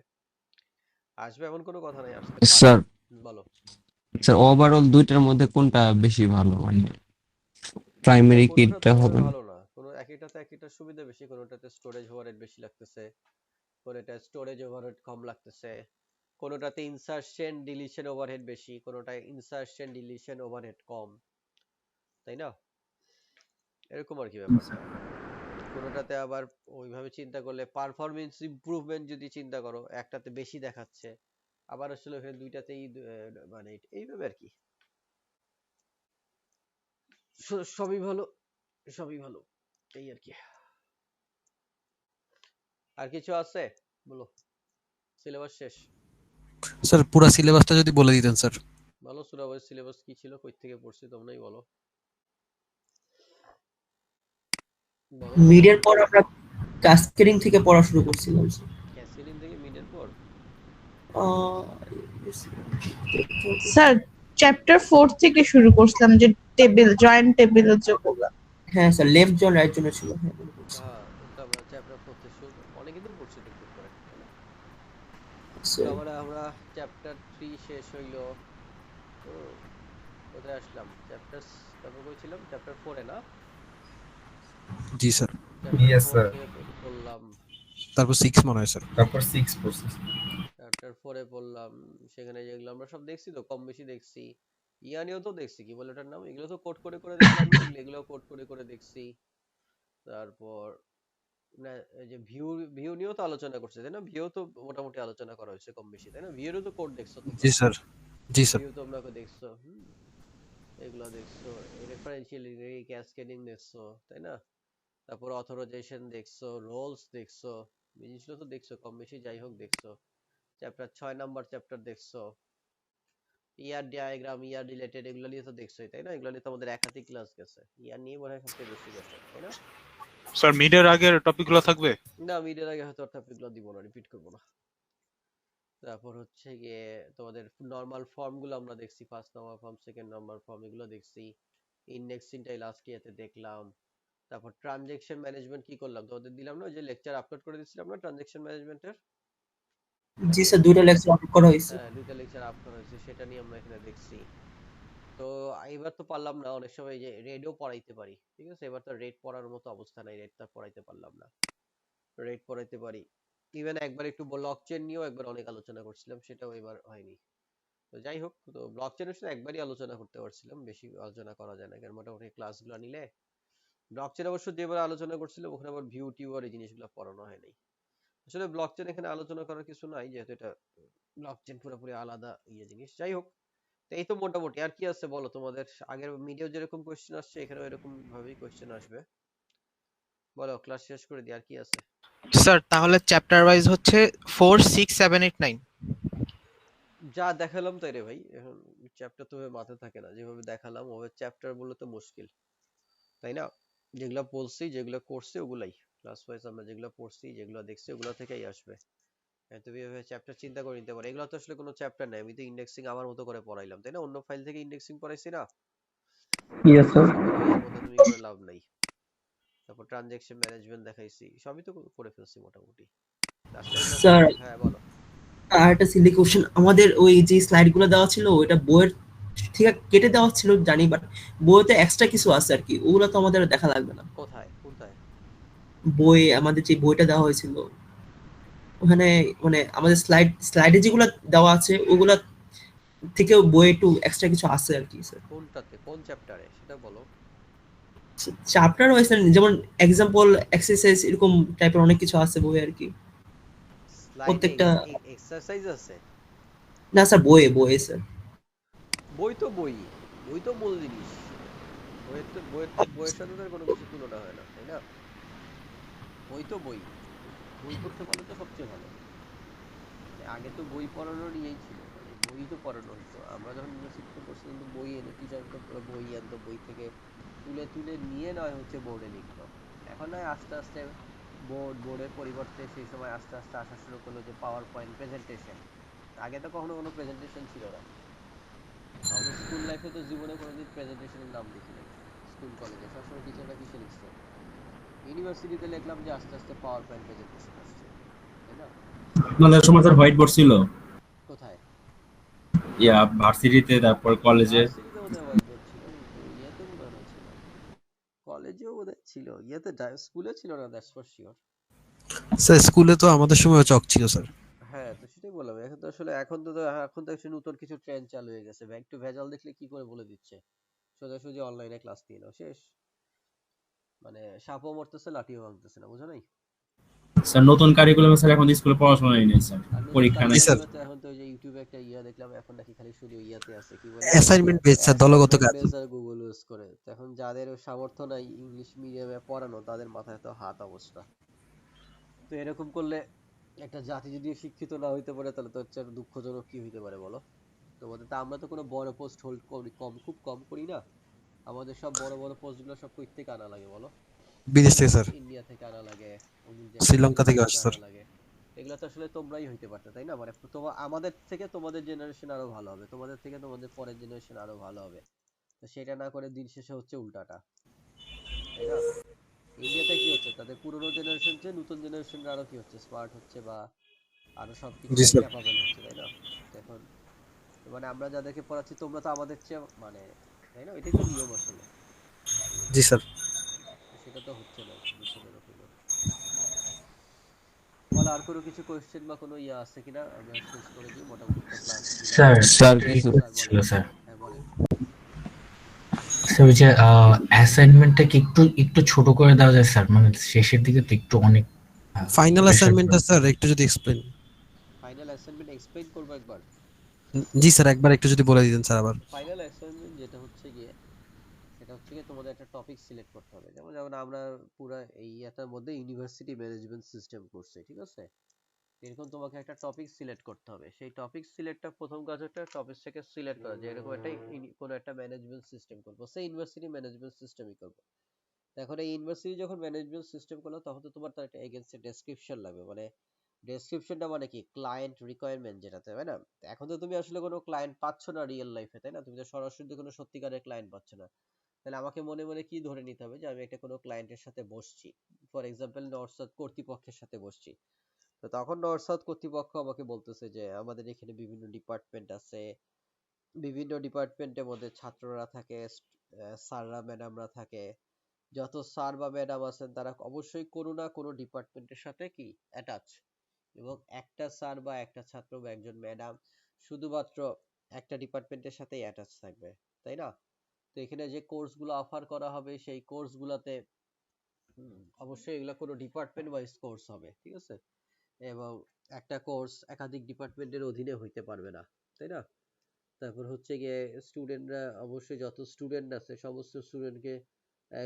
আসবে এমন কোনো কথা নাই, আসতে পারে। স্যার, বলো। স্যার ওভারঅল দুইটার মধ্যে কোনটা বেশি ভালো, মানে দুইটা প্রাইমারি কোনোটা কিটা তো হবে না? ভালো না, কোনো একটাতে একটা সুবিধা বেশি, কোনোটাতে স্টোরেজ ওভারহেড বেশি লাগতেছে, কোনোটা স্টোরেজ ওভারহেড কম লাগতেছে, কোনোটাতে ইনসার্শন ডিলিশন ওভারহেড বেশি, কোনোটায় ইনসার্শন ডিলিশন ওভারহেড কম, তাই না? এরকম আর কি ব্যাপারটা। কোনোটাতে আবার ওইভাবে চিন্তা করলে পারফরমেন্স ইমপ্রুভমেন্ট যদি চিন্তা করো, একটাতে বেশি দেখাচ্ছে, আবার আসলে ওখানে দুইটাতেই মানে এইভাবে আর কি। সবই ভালো, সবই ভালো, এই আর কি। আর কিছু আছে বলো, সিলেবাস শেষ? স্যার পুরো সিলেবাসটা যদি বলে দিতেন স্যার। বলো সুরাবের সিলেবাস কি ছিল, কই থেকে পড়ছি তোমরাই বলো, বলো। মিডের পর আমরা কাস্কেডিং থেকে পড়া শুরু করছিলাম। ক্যাসিলিন থেকে মিডের পর আহ, স্যার চ্যাপ্টার 4 থেকে শুরু করছিলাম, যে টেবিল, জয়েন্ট টেবিল যেগুলো। হ্যাঁ স্যার, লেফট জন রাইট জনের ছিল। হ্যাঁ মনে পড়ছে। হ্যাঁ, তো আমরা চ্যাপ্টার 4 থেকে শুরু অনেকদিন ধরে পড়ছি টুকটুক করে, তাই না? স্যার, তারপরে আমরা চ্যাপ্টার 3 শেষ হইলো। হুম, কোথায় আসলাম? তারপর কই ছিলাম? চ্যাপ্টার 4 এ না? জি স্যার। Chapter yes 4 sir. থেকে পড়লাম। তারপর 6 মনে হয় স্যার। তারপর 6 প্রসেস। চ্যাপ্টার 4 এ পড়লাম। সেখানে যেগুলো আমরা সব দেখছি তো, কম বেশি দেখছি। ইয়ানিও তো দেখছি, কি বলে ওটার নাম? এগুলো তো কোড করে করে দেখলাম না, এগুলো কোড করে করে দেখছি। তারপর না, এই যে ভিউ, ভিউ নিয়েও তো আলোচনা করছে, তাই না? ভিউ তো মোটামুটি আলোচনা করা হয়েছে কম বেশি, তাই না? ভিউরও তো কোড দেখছো তোমরা, জি স্যার। জি স্যার। ভিউ তোমরা দেখছো। এগুলো দেখছো, রেফারেন্সিয়াল ক্যাসকেডিং দেখছো, তাই না? তারপর অথরাইজেশন দেখছো, রোলস দেখছো, জিনিসগুলো তো দেখছো কম বেশি, যাই হোক দেখছো। চ্যাপ্টার 6 নাম্বার চ্যাপ্টার দেখছো, ইয়ার ডায়াগ্রাম, ইয়ার রিলেটেড, এগুলো নিয়ে তো দেখছোই, তাই না? এগুলো নিয়ে তো আমাদের একাধিক ক্লাস গেছে, ইয়ার নিয়ে মনে হয় সবচেয়ে বেশি গেছে, তাই না? স্যার মিডের আগের টপিকগুলো থাকবে? না, মিডের আগে হয়তো টপিকগুলো দিব না, রিপিট করবো না। তারপর হচ্ছে গিয়ে তোমাদের নরমাল ফর্ম গুলো আমরা দেখছি, first number form, second number form, এগুলো দেখছি। ইন্ডেক্সিংটাই লাস্ট ইয়াতে দেখলাম। তারপর ট্রানজেকশন ম্যানেজমেন্ট কি করলাম তোমাদের দিলাম না, যে লেকচার আপলোড করে দিছিলাম না ট্রানজেকশন ম্যানেজমেন্টের? জি স্যার, দুইটা লেকচার আপলোড করা হয়েছে। হ্যাঁ, দুইটা লেকচার আপ করা হয়েছে, সেটা নিয়ে আমরা এখানে দেখছি। তো এবার তো পারলাম না, অনেক সময় যে রেডও পড়াইতে পারি, ঠিক আছে? এবার তো রেড পড়ার মতো অবস্থা নাই, রেডটা পড়াইতে পারলাম না। রেড পড়াইতে পারি। ইভেন একবার একটু ব্লক চেইন নিয়েও একবার অনেক আলোচনা করছিলাম, সেটাও এবার হয়নি। তো যাই হোক, তো ব্লক চেইনের সাথে একবারই আলোচনা করতে পারছিলাম, বেশি আলোচনা করা যায় না, কারণ মোটামুটি ক্লাসগুলো নিলে। ব্লক চেইন অবশ্য যেবার আলোচনা করছিলাম ওখানে আবার ভিউ টিউ আর এই জিনিসগুলো পড়ানো হয় নাই। আসলে ব্লক চেইন এখানে আলোচনা করার কিছু নাই, যেহেতু এটা ব্লক চেইন পুরোপুরি আলাদা জিনিস। যাই হোক, তো এই তো মোটামুটি। আর কি আছে বলো, তোমাদের আগের মিডিয়াও যেরকম কোশ্চেন আসছে এখানেও এরকম ভাবেই কোশ্চেন আসবে। বলো, ক্লাস শেষ করে দিই, আর কি আছে? স্যার তাহলে চ্যাপ্টার ওয়াইজ হচ্ছে 4, 6, 7, 8, 9। যা দেখালাম তাই রে ভাই, এখন চ্যাপ্টার তো মাথায় থাকে না, যেভাবে দেখালাম ওভাবে চ্যাপ্টার বলে তো মুশকিল, তাই না? যেগুলো বলছি, যেগুলো করছি, ওগুলাই ক্লাস ওয়াইজ আমরা যেগুলো পড়ছি, যেগুলো দেখছি, ওগুলো থেকেই আসবে। তুমি এভাবে চ্যাপ্টার চিন্তা করে নিতে পারো। এগুলো তো আসলে কোনো চ্যাপ্টার নাই, আমি তো ইন্ডেক্সিং আমার মতো করে পড়াইলাম, তাই না? অন্য ফাইল থেকে ইন্ডেক্সিং পড়াইছি না, ইয়েস স্যার। ওইটার মতো তুমি করে লাভ নাই। তারপর ট্রানজাকশন ম্যানেজমেন্ট দেখাইছি, সবই তো করে ফেলছি মোটামুটি। লাস্ট টাইম স্যার, হ্যাঁ বলো। আর একটা সিলি কোশ্চেন, আমাদের ওই যে স্লাইড গুলো দেওয়া ছিল ওইটা বইয়ের থেকে কেটে দেওয়া ছিল জানি, বাট বইতে এক্সট্রা কিছু আছে আর কি, ওগুলো তো আমাদের দেখা লাগবে না। কোথায় কোথায়? বই, আমাদের যে বইটা দেওয়া হয়েছিল ওখানে, মানে আমাদের স্লাইডে যেগুলো দেওয়া আছে ওগুলা থেকেও বইয়ে একটু এক্সট্রা কিছু আছে আর কি স্যার। কোনটাতে, কোন চ্যাপ্টারে সেটা বলো। চ্যাপ্টার ওয়াইজ যেমন এক্সাম্পল, এক্সারসাইজ, এরকম টাইপের অনেক কিছু আছে বইয়ে আর কি। স্লাইডে প্রত্যেকটা, এক্সারসাইজ আছে? না স্যার বইয়ে বইয়ে স্যার। বই তো বই, বই তো মূল জিনিস। বইয়ের সাথে তো আর কোনো কিছু তুলনা হয় না, তাই না? বই তো বই, বই পড়তে পারলে তো সবচেয়ে ভালো। মানে আগে তো বই পড়ানোর ইয়েই ছিল, মানে বই তো পড়ানো হতো। আমরা যখন ইউনিভার্সিটিতে পড়ছি কিন্তু বই এনে টিচার তো পুরো বই আনতো, বই থেকে তুলে তুলে নিয়ে নয় হচ্ছে বোর্ডে লিখতো। এখন নয় আস্তে আস্তে বোর্ডের পরিবর্তে সেই সময় আস্তে আস্তে আসা শুরু করলো যে পাওয়ার পয়েন্ট প্রেজেন্টেশন। আগে তো কখনো কোনো প্রেজেন্টেশন ছিল না। আমাদের স্কুল লাইফে তো জীবনে কোনোদিন প্রেজেন্টেশনের নাম দেখি নাই। স্কুল কলেজে সবসময় টিচাররা কিসে লিখছে? ইউনিভার্সিটিতে লিখলাম যে আস্তে আস্তে পাওয়ার পয়েন্ট প্রেজেন্টেশন আসছে, তাই না? আপনাদের সময় স্যার হোয়াইট বোর্ড ছিল? কোথায়? ভার্সিটিতে, তারপর কলেজে। ভার্সিটিতে বোধহয় হোয়াইট বোর্ড ছিল, কিন্তু ইয়েতে বোধহয় না ছিল। কলেজেও বোধহয় ছিল, ইয়েতে স্কুলে ছিল না, দ্যাটস ফর শিওর। স্যার স্কুলে তো আমাদের সময় চক ছিল স্যার। হ্যাঁ, তো সেটাই বললাম, এখন তো আসলে এখন তো একটু নতুন কিছু ট্রেন্ড চালু হয়ে গেছে, একটু ভেজাল দেখলে কি করে বলে দিচ্ছে সোজাসুজি অনলাইনে ক্লাস নিয়ে নাও, শেষ। মানে সাপও মরতেছে, লাঠিও ভাঙতেছে না, বুঝো নাই? স্যার নতুন কারিকুলামে স্যার এখন স্কুলে পড়াশোনাই নেই স্যার, আর নতুন পরীক্ষা জি নেই। স্যার। কারিকুলামে তো এখন তো ওই যে ইউটিউবে একটা দেখলাম, এখন নাকি খালি শুধু ইয়াতে আছে, কি বলে, অ্যাসাইনমেন্ট বেস স্যার, দলগত অ্যাসাইনমেন্ট কাজ। বেস আর গুগল ইউজ করে। তো এখন যাদের সামর্থ্য নাই ইংলিশ মিডিয়ামে পড়ানো, তাদের মাথায় তো হাত অবস্থা। তো এরকম করলে একটা জাতি যদি শিক্ষিত না হইতে পারে, তাহলে তো হচ্ছে দুঃখজনক কি হইতে পারে বলো। তোমাদের তো, আমরা তো কোনো বড় পোস্ট হোল্ড করি, খুব কম করি না। আমাদের সব বড় বড় পোস্ট গুলো সব কই থেকে আনা লাগে বলো? বিদেশ থেকে স্যার, ইন্ডিয়া থেকে আনা লাগে, অমুক শ্রীলঙ্কা থেকে থেকে আসে স্যার। আনা লাগে। এগুলো তো আসলে তোমরাই হইতে পারতে, তাই না? মানে তোমার, আমাদের থেকে তোমাদের জেনারেশন আরো ভালো হবে, তোমাদের থেকে তোমাদের পরের জেনারেশন আরো ভালো হবে। তো সেটা না করে দিন শেষে হচ্ছে উল্টাটা, তাই না? ইন্ডিয়াতে কি হচ্ছে, তাদের পুরোনো জেনারেশন চেয়ে নতুন জেনারেশন আরো কি হচ্ছে, স্মার্ট হচ্ছে, বা আরো সবকিছু জি স্যার। ক্যাপাবল হচ্ছে, তাই না? তো এখন মানে আমরা যাদেরকে পড়াচ্ছি, তোমরা তো আমাদের চেয়ে মানে, তাই না? এটাই তো নিয়ম আসলে। জি স্যার। তো সেটা তো হচ্ছে না, দুঃখজনক হলো। বলো, আর কোনো কিছু কোয়েশ্চেন বা কোনো ইয়ে আছে কিনা, আমরা শেষ করে দিই, মোটামুটি একটা ক্লাস দিলাম। স্যার স্যার কিছু স্যার ছিল বলেন। স্যার। হ্যাঁ বলেন। স্যার ওই যে অ্যাসাইনমেন্টটা কি একটু একটু ছোট করে দেওয়া যায় স্যার, মানে শেষের দিকে তো একটু অনেক ফাইনাল প্রেশার। অ্যাসাইনমেন্টটা স্যার একটু যদি এক্সপ্লেন। ফাইনাল অ্যাসাইনমেন্ট এক্সপ্লেইন করবো একবার। জি স্যার, একবার একটু যদি বলে দিতেন স্যার আবার। ফাইনাল অ্যাসাইনমেন্ট যেটা হচ্ছে গিয়ে, সেটা হচ্ছে গিয়ে তোমাদের একটা টপিক সিলেক্ট করতে হবে। যেমন যেমন আমরা পুরো এই ইয়াটার মধ্যে ইউনিভার্সিটি ম্যানেজমেন্ট সিস্টেম করছি, ঠিক আছে? এরকম তোমাকে একটা টপিক সিলেক্ট করতে হবে। সেই টপিক সিলেক্টটা, প্রথম কাজ হচ্ছে টপিক থেকে সিলেক্ট করা, যে এরকম একটা কোনো একটা ম্যানেজমেন্ট সিস্টেম করবো, সেই ইউনিভার্সিটি ম্যানেজমেন্ট সিস্টেমই করবো। এখন এই ইউনিভার্সিটি যখন ম্যানেজমেন্ট সিস্টেম করলো, তখন তো তোমার তার একটা এগেইনস্টে ডেসক্রিপশন লাগবে। মানে ডেসক্রিপশনটা মানে কি, ক্লায়েন্ট রিকোয়ারমেন্ট যেটাতে, তাই না? এখন তো তুমি আসলে কোনো ক্লায়েন্ট পাচ্ছ না রিয়েল লাইফে, তাই না? তুমি তো সরাসরি কোনো সত্যিকারের ক্লায়েন্ট পাচ্ছ না। তাহলে আমাকে মনে মনে কি ধরে নিতে হবে, যে আমি একটা কোনো ক্লায়েন্টের সাথে বসছি, ফর এক্সাম্পল নর্থ সাউথ কর্তৃপক্ষের সাথে বসছি। তো তখন নর্থ সাউথ কর্তৃপক্ষ আমাকে বলতেছে যে আমাদের এখানে বিভিন্ন ডিপার্টমেন্ট আছে, বিভিন্ন ডিপার্টমেন্টের মধ্যে ছাত্ররা থাকে, স্যাররা ম্যাডামরা থাকে। যত স্যার বা ম্যাডাম আছেন, তারা অবশ্যই কোনো না কোনো ডিপার্টমেন্টের সাথে কি অ্যাটাচ, এবং একটা স্যার বা একটা ছাত্র বা একজন ম্যাডাম শুধুমাত্র একটা ডিপার্টমেন্টের সাথেই অ্যাটাচ থাকবে, তাই না? তো এখানে যে কোর্সগুলো অফার করা হবে, সেই কোর্সগুলোতে অবশ্যই এগুলো কোনো ডিপার্টমেন্ট ওয়াইজ কোর্স হবে, ঠিক আছে? এবং একটা কোর্স একাধিক ডিপার্টমেন্টের অধীনে হইতে পারবে না, তাই না? তারপর হচ্ছে গিয়ে স্টুডেন্টরা, অবশ্যই যত স্টুডেন্ট আছে সমস্ত স্টুডেন্টকে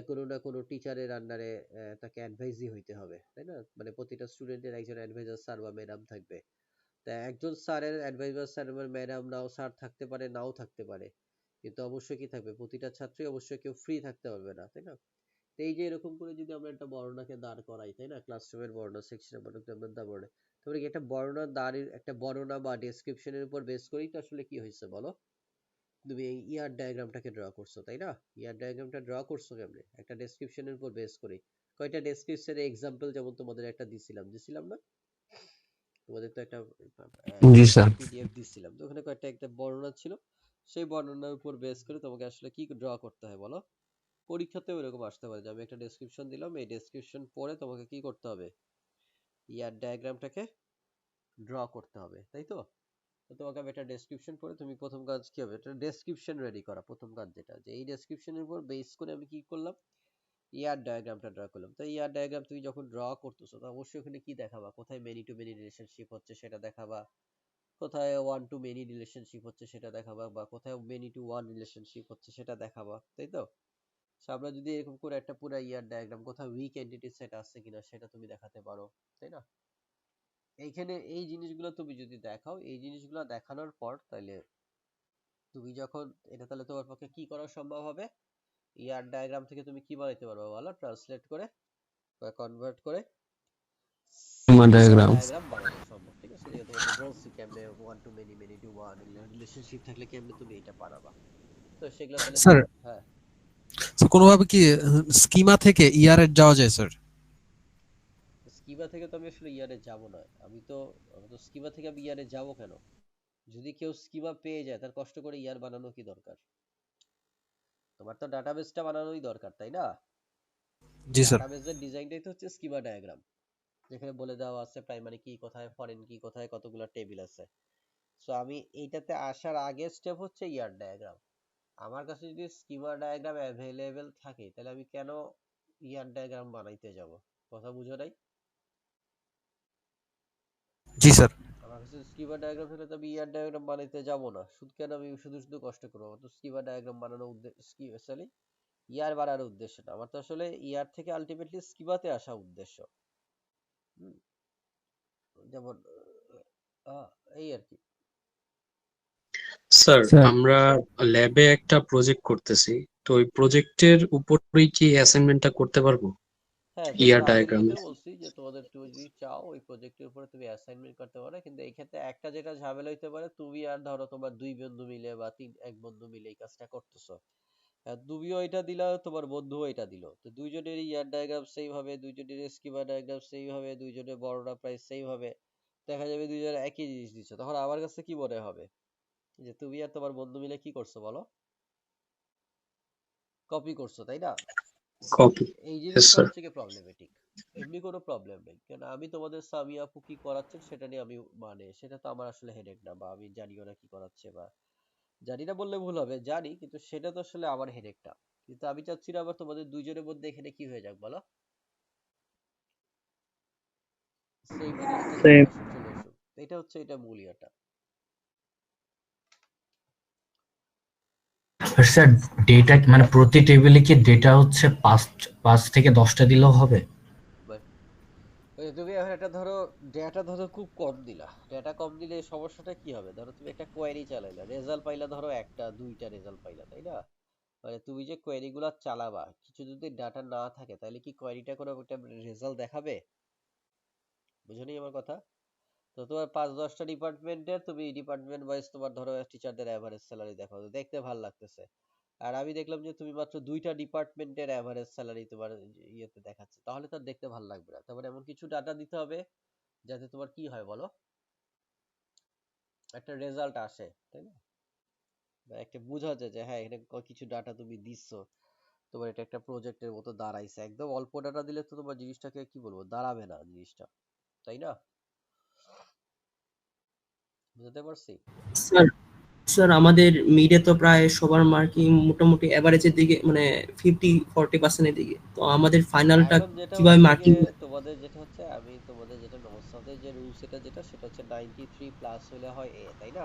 কোনো না কোনো টিচারের আন্ডারে তাকে অ্যাডভাইজি হইতে হবে, তাই না? মানে প্রতিটা স্টুডেন্টের একজন অ্যাডভাইজার স্যার বা ম্যাডাম থাকবে। তা একজন স্যারের অ্যাডভাইজার স্যার বা ম্যাডাম নাও স্যার থাকতে পারে, নাও থাকতে পারে, কিন্তু অবশ্যই কি থাকবে, প্রতিটা ছাত্রই অবশ্যই কেউ ফ্রি থাকতে পারবে না, তাই না? তো এই যে এরকম করে যদি আমরা একটা বর্ণনাকে দাঁড় করাই, তাই না? ক্লাসরুমের বর্ণনা, সেকশনের বর্ণনা, তারপরে কি একটা বর্ণনা দাঁড়িয়ে, একটা বর্ণনা বা ডেসক্রিপশনের উপর বেস করেই তো আসলে কি হয়েছে বলো, তুমি এই ইয়ার ডায়াগ্রামটাকে ড্র করছো, তাই না? ইয়ার ডায়াগ্রামটা ড্র করছো কেমনে, একটা ডেসক্রিপশনের উপর বেস করে। কয়টা ডেসক্রিপশনের এক্সাম্পল যেমন তোমাদের একটা দিছিলাম না, তোমাদের তো একটা জি স্যার। পিডিএফ দিছিলাম, তো ওখানে কয়েকটা একটা বর্ণনা ছিল। সেই বর্ণনার উপর বেস করে তোমাকে আসলে কি ড্র করতে হয় বলো? পরীক্ষাতেও এরকম আসতে পারে যে আমি একটা ডেসক্রিপশন দিলাম, এই ডেসক্রিপশন পড়ে তোমাকে কি করতে হবে, ইয়ার ডায়াগ্রামটাকে ড্র করতে হবে, তাই তো? তো তোমাকে আমি একটা ডেসক্রিপশন পড়ে, তুমি প্রথম কাজ কি হবে, একটা ডেসক্রিপশন রেডি করা। প্রথম কাজ যেটা, যে এই ডেসক্রিপশনের উপর বেস করে আমি কি করলাম, ইয়ার ডায়াগ্রামটা ড্র করলাম। তো ইয়ার ডায়াগ্রাম তুমি যখন ড্র করতেছো, তো অবশ্যই ওখানে কি দেখাবা, কোথায় মেনি টু মেনি রিলেশনশিপ হচ্ছে সেটা দেখাবা, কোথায় ওয়ান টু মেনি রিলেশনশিপ হচ্ছে সেটা দেখাবা, বা কোথায় মেনি টু ওয়ান রিলেশনশিপ হচ্ছে সেটা দেখাবা, তাই তো? So আমরা যদি এরকম করে একটা পুরো ইয়ার ডায়াগ্রাম, কোথাও উইক এন্টিটি সেট আছে কিনা সেটা তুমি দেখাতে পারো, তাই না? এইখানে এই জিনিসগুলো তুমি যদি দেখাও, এই জিনিসগুলো দেখানোর পর, তাহলে তুমি যখন এটা, তাহলে তোমার পক্ষে কি করা সম্ভব হবে, ইয়ার ডায়াগ্রাম থেকে তুমি কি বানাইতে পারবে বলো, ট্রান্সলেট করে বা কনভার্ট করে ডায়াগ্রাম। ডায়াগ্রাম বানানো সম্ভব, ঠিক আছে? যেটা তোমাকে বলছি কেমনে one to many, many to one relationship থাকলে কেমনে তুমি এটা পারাবা। তো সেগুলো তাহলে স্যার, হ্যাঁ। কোনোভাবে কি স্কিমা থেকে ইয়ারে যাওয়া যায় স্যার? স্কিমা থেকে তো আমি আসলে ইয়ারে যাব না, আমি তো স্কিমা থেকে আমি ইয়ারে যাব কেন? যদি কেউ স্কিমা পেয়ে যায়, তার কষ্ট করে ইয়ার বানানো কি দরকার? তোমার তো ডাটাবেসটা বানানোই দরকার, তাই না? জি স্যার। ডাটাবেসের ডিজাইনটাই তো হচ্ছে স্কিমা ডায়াগ্রাম, যেখানে বলে দেওয়া আছে প্রাইমারি কি কোথায়, ফরেন কি কোথায়, কতগুলো টেবিল আছে। সো আমি এইটাতে আসার আগের স্টেপ হচ্ছে ইয়ার ডায়াগ্রাম। আমার কাছে যদি স্কিমা ডায়াগ্রাম অ্যাভেলেবেল থাকে, তাহলে আমি কেন ইয়ার ডায়াগ্রাম বানাইতে যাব? কথা বুঝো নাই? জি স্যার। আমার কাছে স্কিমা ডায়াগ্রাম থাকলে তো আমি ইয়ার ডায়াগ্রাম বানাইতে যাব না, শুধু কেন আমি শুধু শুধু কষ্ট করবো? আমার তো স্কিমা ডায়াগ্রাম বানানোর উদ্দেশ্য সরি ইয়ার বানানোর উদ্দেশ্য না, আমার তো আসলে ইয়ার থেকে আলটিমেটলি স্কিমাতে আসা উদ্দেশ্য। হুম, যেমন আহ, এই আর কি। স্যার স্যার আমরা ল্যাবে একটা প্রজেক্ট করতেছি, তো ওই প্রজেক্টের উপরেই কি অ্যাসাইনমেন্টটা করতে পারবো হ্যাঁ, ইয়ার তোমাদের আগের ডায়াগ্রামে? ইয়েতে বলছি যে তোমাদের তুমি যদি চাও ওই প্রজেক্টের উপরে তুমি অ্যাসাইনমেন্ট করতে পারো, কিন্তু এই ক্ষেত্রে একটা যেটা ঝামেলা হইতে পারে, তুমি আর ধরো তোমার দুই বন্ধু মিলে বা এক বন্ধু মিলে এই কাজটা করতেছো। তুমিও এটা দিলা, তোমার বন্ধুও এটা দিল, তো দুইজনেরই ইয়ার ডায়াগ্রাম সেম হবে, দুইজনের স্কিমা ডায়াগ্রাম সেম হবে, দুইজনের বর্ণনা প্রায় সেম হবে, দেখা যাবে দুইজনে একই জিনিস দিচ্ছ। তখন আমার কাছে কি মনে হবে যে তুমি আর তোমার বন্ধু মিলে কি করছো বলো? কপি করছো, তাই না? কপি। এই यस জিনিসটা স্যার। হচ্ছে কি প্রবলেমেটিক। এমনি কোনো প্রবলেম নেই, কারণ আমি তোমাদের সামি আপু কি করাচ্ছেন সেটা নিয়ে আমি মানে সেটা তো আমার আসলে হেডেক না, বা আমি জানিও না কি করাচ্ছে, বা জানি না বললে ভুল হবে, জানি, কিন্তু সেটা তো আসলে আমার হেডেক না। কিন্তু আমি চাচ্ছি না আবার তোমাদের দুইজনের মধ্যে এখানে কি হয়ে যাক বলো, সেম জিনিসটা সেম। চলে আসুক। এটা হচ্ছে এটা মূল ইয়েটা। আর স্যার ডেটা মানে প্রতি টেবিলে কি ডেটা হচ্ছে 5 থেকে 10টা দিলেও হবে? But ওই যে তুমি এখন একটা ধরো ডেটা ধরো খুব কম দিলা, ডেটা কম দিলে সমস্যাটা কি হবে? ধরো তুমি একটা কোয়েরি চালাইলা, রেজাল্ট পাইলা ধরো একটা দুইটা রেজাল্ট পাইলা, তাই না? মানে তুমি যে কোয়েরি গুলা চালাবা, কিছু যদি ডাটা না থাকে তাহলে কি কোয়েরিটা কোনো একটা রেজাল্ট দেখাবে? বুঝনি আমার কথা? তো তোমার 5-10টা ডিপার্টমেন্টের তুমি ডিপার্টমেন্ট ওয়াইজ তোমার ধরো টিচারদের এভারেজ স্যালারি দেখো, দেখতে ভালো লাগতেছে। আর আমি দেখলাম যে তুমি মাত্র দুইটা ডিপার্টমেন্টের এভারেজ স্যালারি তোমার ইয়েতে দেখাচ্ছে, তাহলে তো আর দেখতে ভালো লাগবে না। তারপরে এমন কিছু ডাটা দিতে হবে যাতে তোমার কি হয় বলো, একটা রেজাল্ট আসে, তাই না? বা একটা বোঝা যায় যে হ্যাঁ এখানে কিছু ডাটা তুমি দিচ্ছ, তোমার এটা একটা প্রজেক্টের মতো দাঁড়াইছে। একদম অল্প ডাটা দিলে তো তোমার জিনিসটাকে কি বলবো, দাঁড়াবে না জিনিসটা, তাই না? বুঝতে পারছি? স্যার স্যার আমাদের মিডে তো প্রায় সবার মার্কিং মোটামুটি এভারেজের দিকে, মানে 50-40%-এর দিকে। তো আমাদের ফাইনালটা এখন যেটা কিভাবে হচ্ছে মার্কিং? গিয়ে তোমাদের যেটা হচ্ছে, আমি তোমাদের যেটা নবসাদের যে রুলস এটা যেটা সেটা হচ্ছে 93 প্লাস হলে হয় এ, তাই না?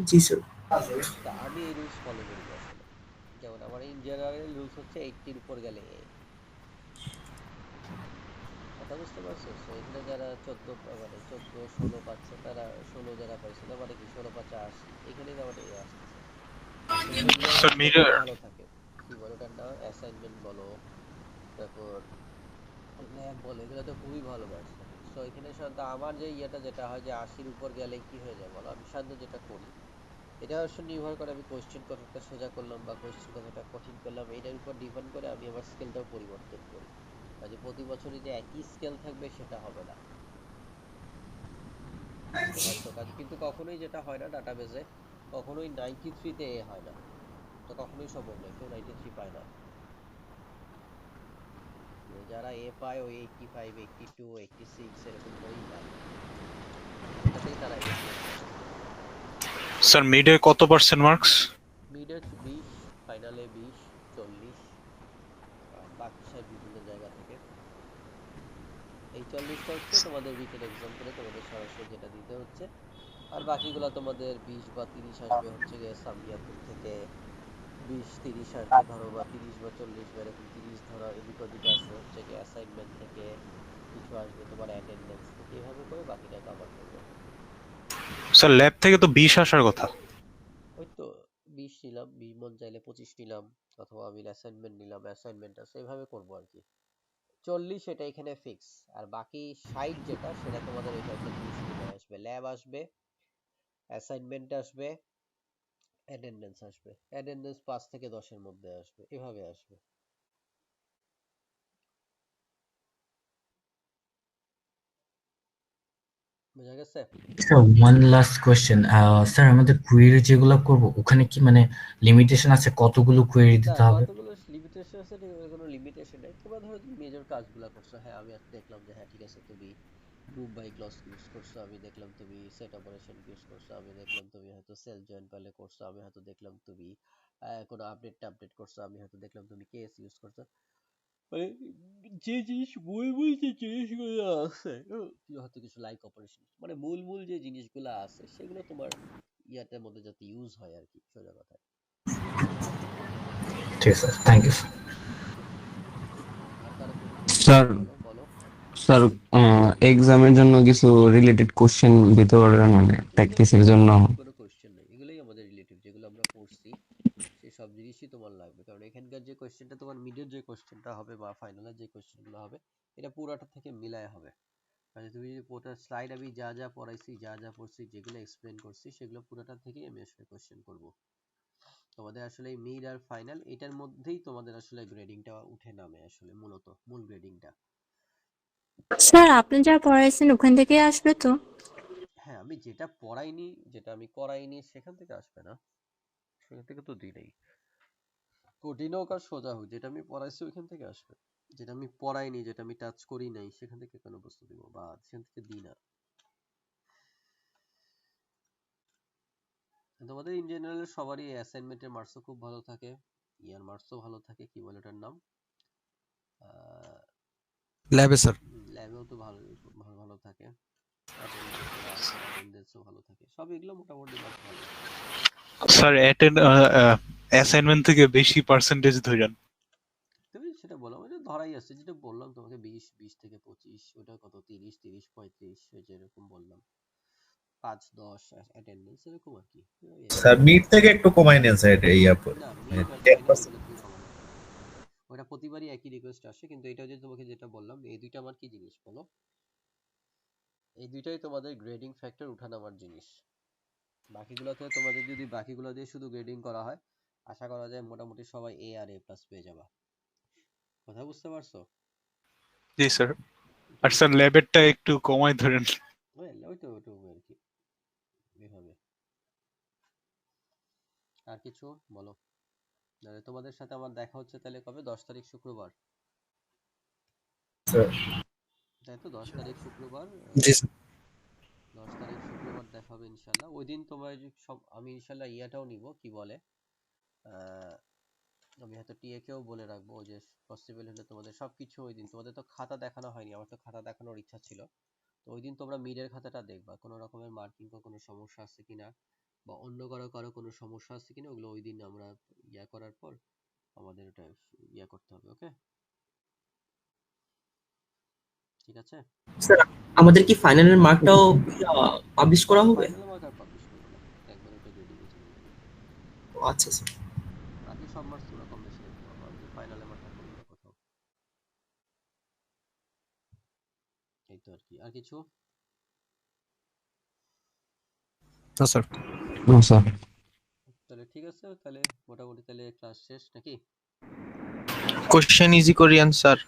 জি স্যার। তা আমি এই রুলস ফলো করি না আসলে। যেমন আমার ইন জেনারেল রুলস হচ্ছে 80 এর উপর গেলে এ। কথা বুঝতে পারছো? সো এখানে যারা 14 16 পাচ্ছে, তারা 16 যারা পাইছে, তার মানে কি 16 5 80, এখানেই তার মানে এ আসতেছে। আর তোমাদের স্যার লেভেলটা খুব মিরর ভালো থাকে, কি বলো ওটার নাম, অ্যাসাইনমেন্ট বলো, তারপর ল্যাব বলো, এগুলো তো খুবই ভালো ব্যাচ থাকে। সো এখানে সাধারণত আমার যে ইয়েটা যেটা হয় যে 80-র উপর গেলে কি হয়ে যায় বলো, আমি সাধারণত যেটা করি, এটা আসলে নির্ভর করে আমি কোয়েশ্চেন কতটা সোজা করলাম বা কোয়েশ্চেন কতটা কঠিন করলাম, এটার উপর ডিপেন্ড করে আমি আমার স্কেলটাও পরিবর্তন করি। কাজে প্রতি বছরই যে একই স্কেল থাকবে সেটা হবে না, বুঝতে পারছো? কাজে কিন্তু কখনোই যেটা হয় না ডাটাবেজে, কখনোই 93-তে এ হয় না, তো কখনোই সম্ভব নয়, কেউ 93 পায় না। যারা এ পায় ওই 85 82 86 এরকম করেই পায়, এটাতেই তারা এ ক্লেম করে। স্যার মিডে কত পার্সেন্ট মার্কস? মিডে 20, ফাইনালে 20, 40, আর বাকি সব বিভিন্ন জায়গা থেকে। এই 40টা হচ্ছে তোমাদের রিটেন এক্সাম করে তোমাদের সরাসরি যেটা দিতে হচ্ছে, আর বাকিগুলা তোমাদের 20 বা 30 আসবে হচ্ছে গিয়ে সামিয়াপুর থেকে, 20-30 আসবে ধরো, বা 30 বা 40 বা এরকম 30 ধরো, এদিক ওদিক আসবে হচ্ছে গিয়ে অ্যাসাইনমেন্ট থেকে, কিছু আসবে তোমার অ্যাটেন্ডেন্স থেকে, এভাবে করে বাকিটা কভার করবে। স্যার ল্যাব থেকে তো 20 আসার কথা। ওই তো 20 নিলাম, 20 মন চাইলে 25 নিলাম, অথবা আমি অ্যাসাইনমেন্ট নিলাম, অ্যাসাইনমেন্ট আছে, এভাবে করবো আর কি। 40 এটা এখানে ফিক্স, আর বাকি 60 যেটা সেটা তোমাদের ওইটা হচ্ছে 2 স্কিমে আসবে, ল্যাব আসবে, অ্যাসাইনমেন্ট আসবে, অ্যাটেন্ডেন্স আসবে। অ্যাটেন্ডেন্স 5 থেকে 10 এর মধ্যে আসবে, এভাবে আসবে। বোঝা গেছে? Sir one last question, sir আমাদের কোয়েরি যেগুলো করব ওখানে কি মানে লিমিটেশন আছে কতগুলো কোয়েরি না, দিতে হবে? কতগুলো লিমিটেশন আছে, কোনো লিমিটেশন নেই। তোমরা ধরো তুমি মেজর কাজগুলো করছো, হ্যাঁ আমি আজকে দেখলাম যে হ্যাঁ ঠিক আছে তুমি গ্রুপ বাই ক্লজ ইউজ করছো, আমি দেখলাম তুমি সেট অপারেশন ইউজ করছো, আমি দেখলাম তুমি হয়তো সেল জয়েন পারলে করছো, আমি হয়তো দেখলাম তুমি কোনো আপডেট করছো, আমি হয়তো দেখলাম তুমি কেএস ইউজ করছো। মানে যে জিনিস মূল যে জিনিসগুলো আছে হয়তো কিছু লাইক অপারেশন, মানে মূল যে জিনিসগুলো আছে সেগুলো তোমার ইয়াটার মধ্যে যাতে ইউজ হয় আর কি, সোজা কথা। ঠিক আছে, থ্যাংক ইউ স্যার। আর কারো কোনো স্যার বলো বলো। স্যার এক্সামের জন্য কিছু রিলেটেড কোশ্চেন দিতে পারবেন, মানে প্র্যাকটিসের জন্য? কোনো কোশ্চেন নেই, এগুলোই আমাদের রিলেটিভ যেগুলো আমরা পড়ছি সেই সব জিনিসই তোমার লাগবে, কারণ এখানকার যে কোশ্চেনটা তোমার মিডের যে কোশ্চেনটা হবে বা ফাইনালের যে কোশ্চেনগুলো হবে এটা পুরোটা থেকে মিলায় হবে। মানে তুমি যদি পুরোটা স্লাইড আমি যা যা পড়াইছি যা পড়ছি যেগুলো এক্সপ্লেন করছি সেগুলো পুরোটা থেকেই আমি আসলে কোশ্চেন করব। তোমাদের আসলে মিড আর ফাইনাল এটার মধ্যেই তোমাদের আসলে গ্রেডিংটা উঠে নামে, আসলে মূলত মূল গ্রেডিংটা। স্যার আপনি যা পড়াইছেন ওখান থেকে আসবে তো? হ্যাঁ, আমি যেটা পড়াইনি যেটা আমি করাইনি সেখান থেকে আসবে না, সেখান থেকে তো দিই নাই। কঠিন হোক আর সোজা হোক, যেটা আমি পড়াইছি ওইখান থেকে আসবে। যেটা আমি পড়াইনি, যেটা আমি টাচ করি নাই, সেখান থেকে কেন বস্তু দিব, বা সেখান থেকে দিই না। তোমাদের ইন জেনারেল সবারই অ্যাসাইনমেন্টের মার্কসও খুব ভালো থাকে, ইয়ার মার্কসও ভালো থাকে, কি বলে ওটার নাম, ল্যাবে স্যার। ল্যাবেও তো ভালো ভালো ভালো থাকে, অ্যাটেন্ডেন্সও ভালো থাকে, সব এগুলো মোটামুটি মার্কস ভালো। স্যার অ্যাসাইনমেন্ট থেকে বেশি পার্সেন্টেজ ধরেন। তুমি সেটা বলো, মানে ধরাই আছে যেটা বললাম তোমাকে, 20 থেকে 25, ওটা কত 30, 35, যেরকম বললাম, 5-10 অ্যাটেন্ডেন্স এরকম আর কি। স্যার মিড থেকে একটু কমাই নেন স্যার এই আপর না, 10%। ওটা প্রতিবারই একই রিকোয়েস্ট আসে, কিন্তু এটা যে তোমাকে যেটা বললাম এই দুইটা আমার কি জিনিস বলো, এই দুইটাই তোমাদের গ্রেডিং ফ্যাক্টর উঠানামার জিনিস। বাকিগুলোতে তোমাদের যদি বাকিগুলো দিয়ে শুধু গ্রেডিং করা হয় আশা করা যায় মোটামুটি সবাই এ আর এ প্লাস পেয়ে যাবা। কথা বুঝতে পারছো? জি স্যার। আর স্যার ল্যাবেরটা একটু কমাই ধরেন। ওই তো আর কি এভাবে। আর কিছু বলো, তাহলে তোমাদের সাথে আমার দেখা হচ্ছে তাহলে কবে? 10 তারিখ শুক্রবার, তাই তো? 10 তারিখ শুক্রবার, জি স্যার। 10 তারিখ শুক্রবার দেখা হবে ইনশাল্লাহ। ওই দিন তোমার সব আমি ইনশাল্লাহ ইয়াটাও নিব, কি বলে আমি হয়তো টিএ কেও বলে রাখবো যে পসিবল হলে তোমাদের সবকিছু ওই দিন, তোমাদের তো খাতা দেখানো হয়নি, আমার তো খাতা দেখানোর ইচ্ছা ছিল, তো ওই দিন তোমরা মিডের খাতাটা দেখবা কোনো রকমের মার্কিং বা কোনো সমস্যা আছে কিনা, বা অন্য কারো কোনো সমস্যা আছে কিনা, ওগুলো ওই দিন আমরা ইয়া করার পর আমাদের ওটা ইয়া করতে হবে। ওকে, ঠিক আছে? স্যার আমাদের কি ফাইনালের মার্কটাও পাবলিশ করা হবে? ফাইনাল মার্ক আর পাবলিশ করবো না, একবার ওটা গ্রেডিং এ চলে যাবে। ও আচ্ছা স্যার। বাকি সব মার্কস তোমরা কম বেশি দেখতে পাবা, ফাইনালে মার্কটা করবো না কোথাও। এই তো আর কি। আর কিছু? না স্যার। না স্যার। তাহলে ঠিক আছে, তাহলে মোটামুটি তাহলে ক্লাস শেষ নাকি? কোশ্চেন ইজি করিয়েন স্যার।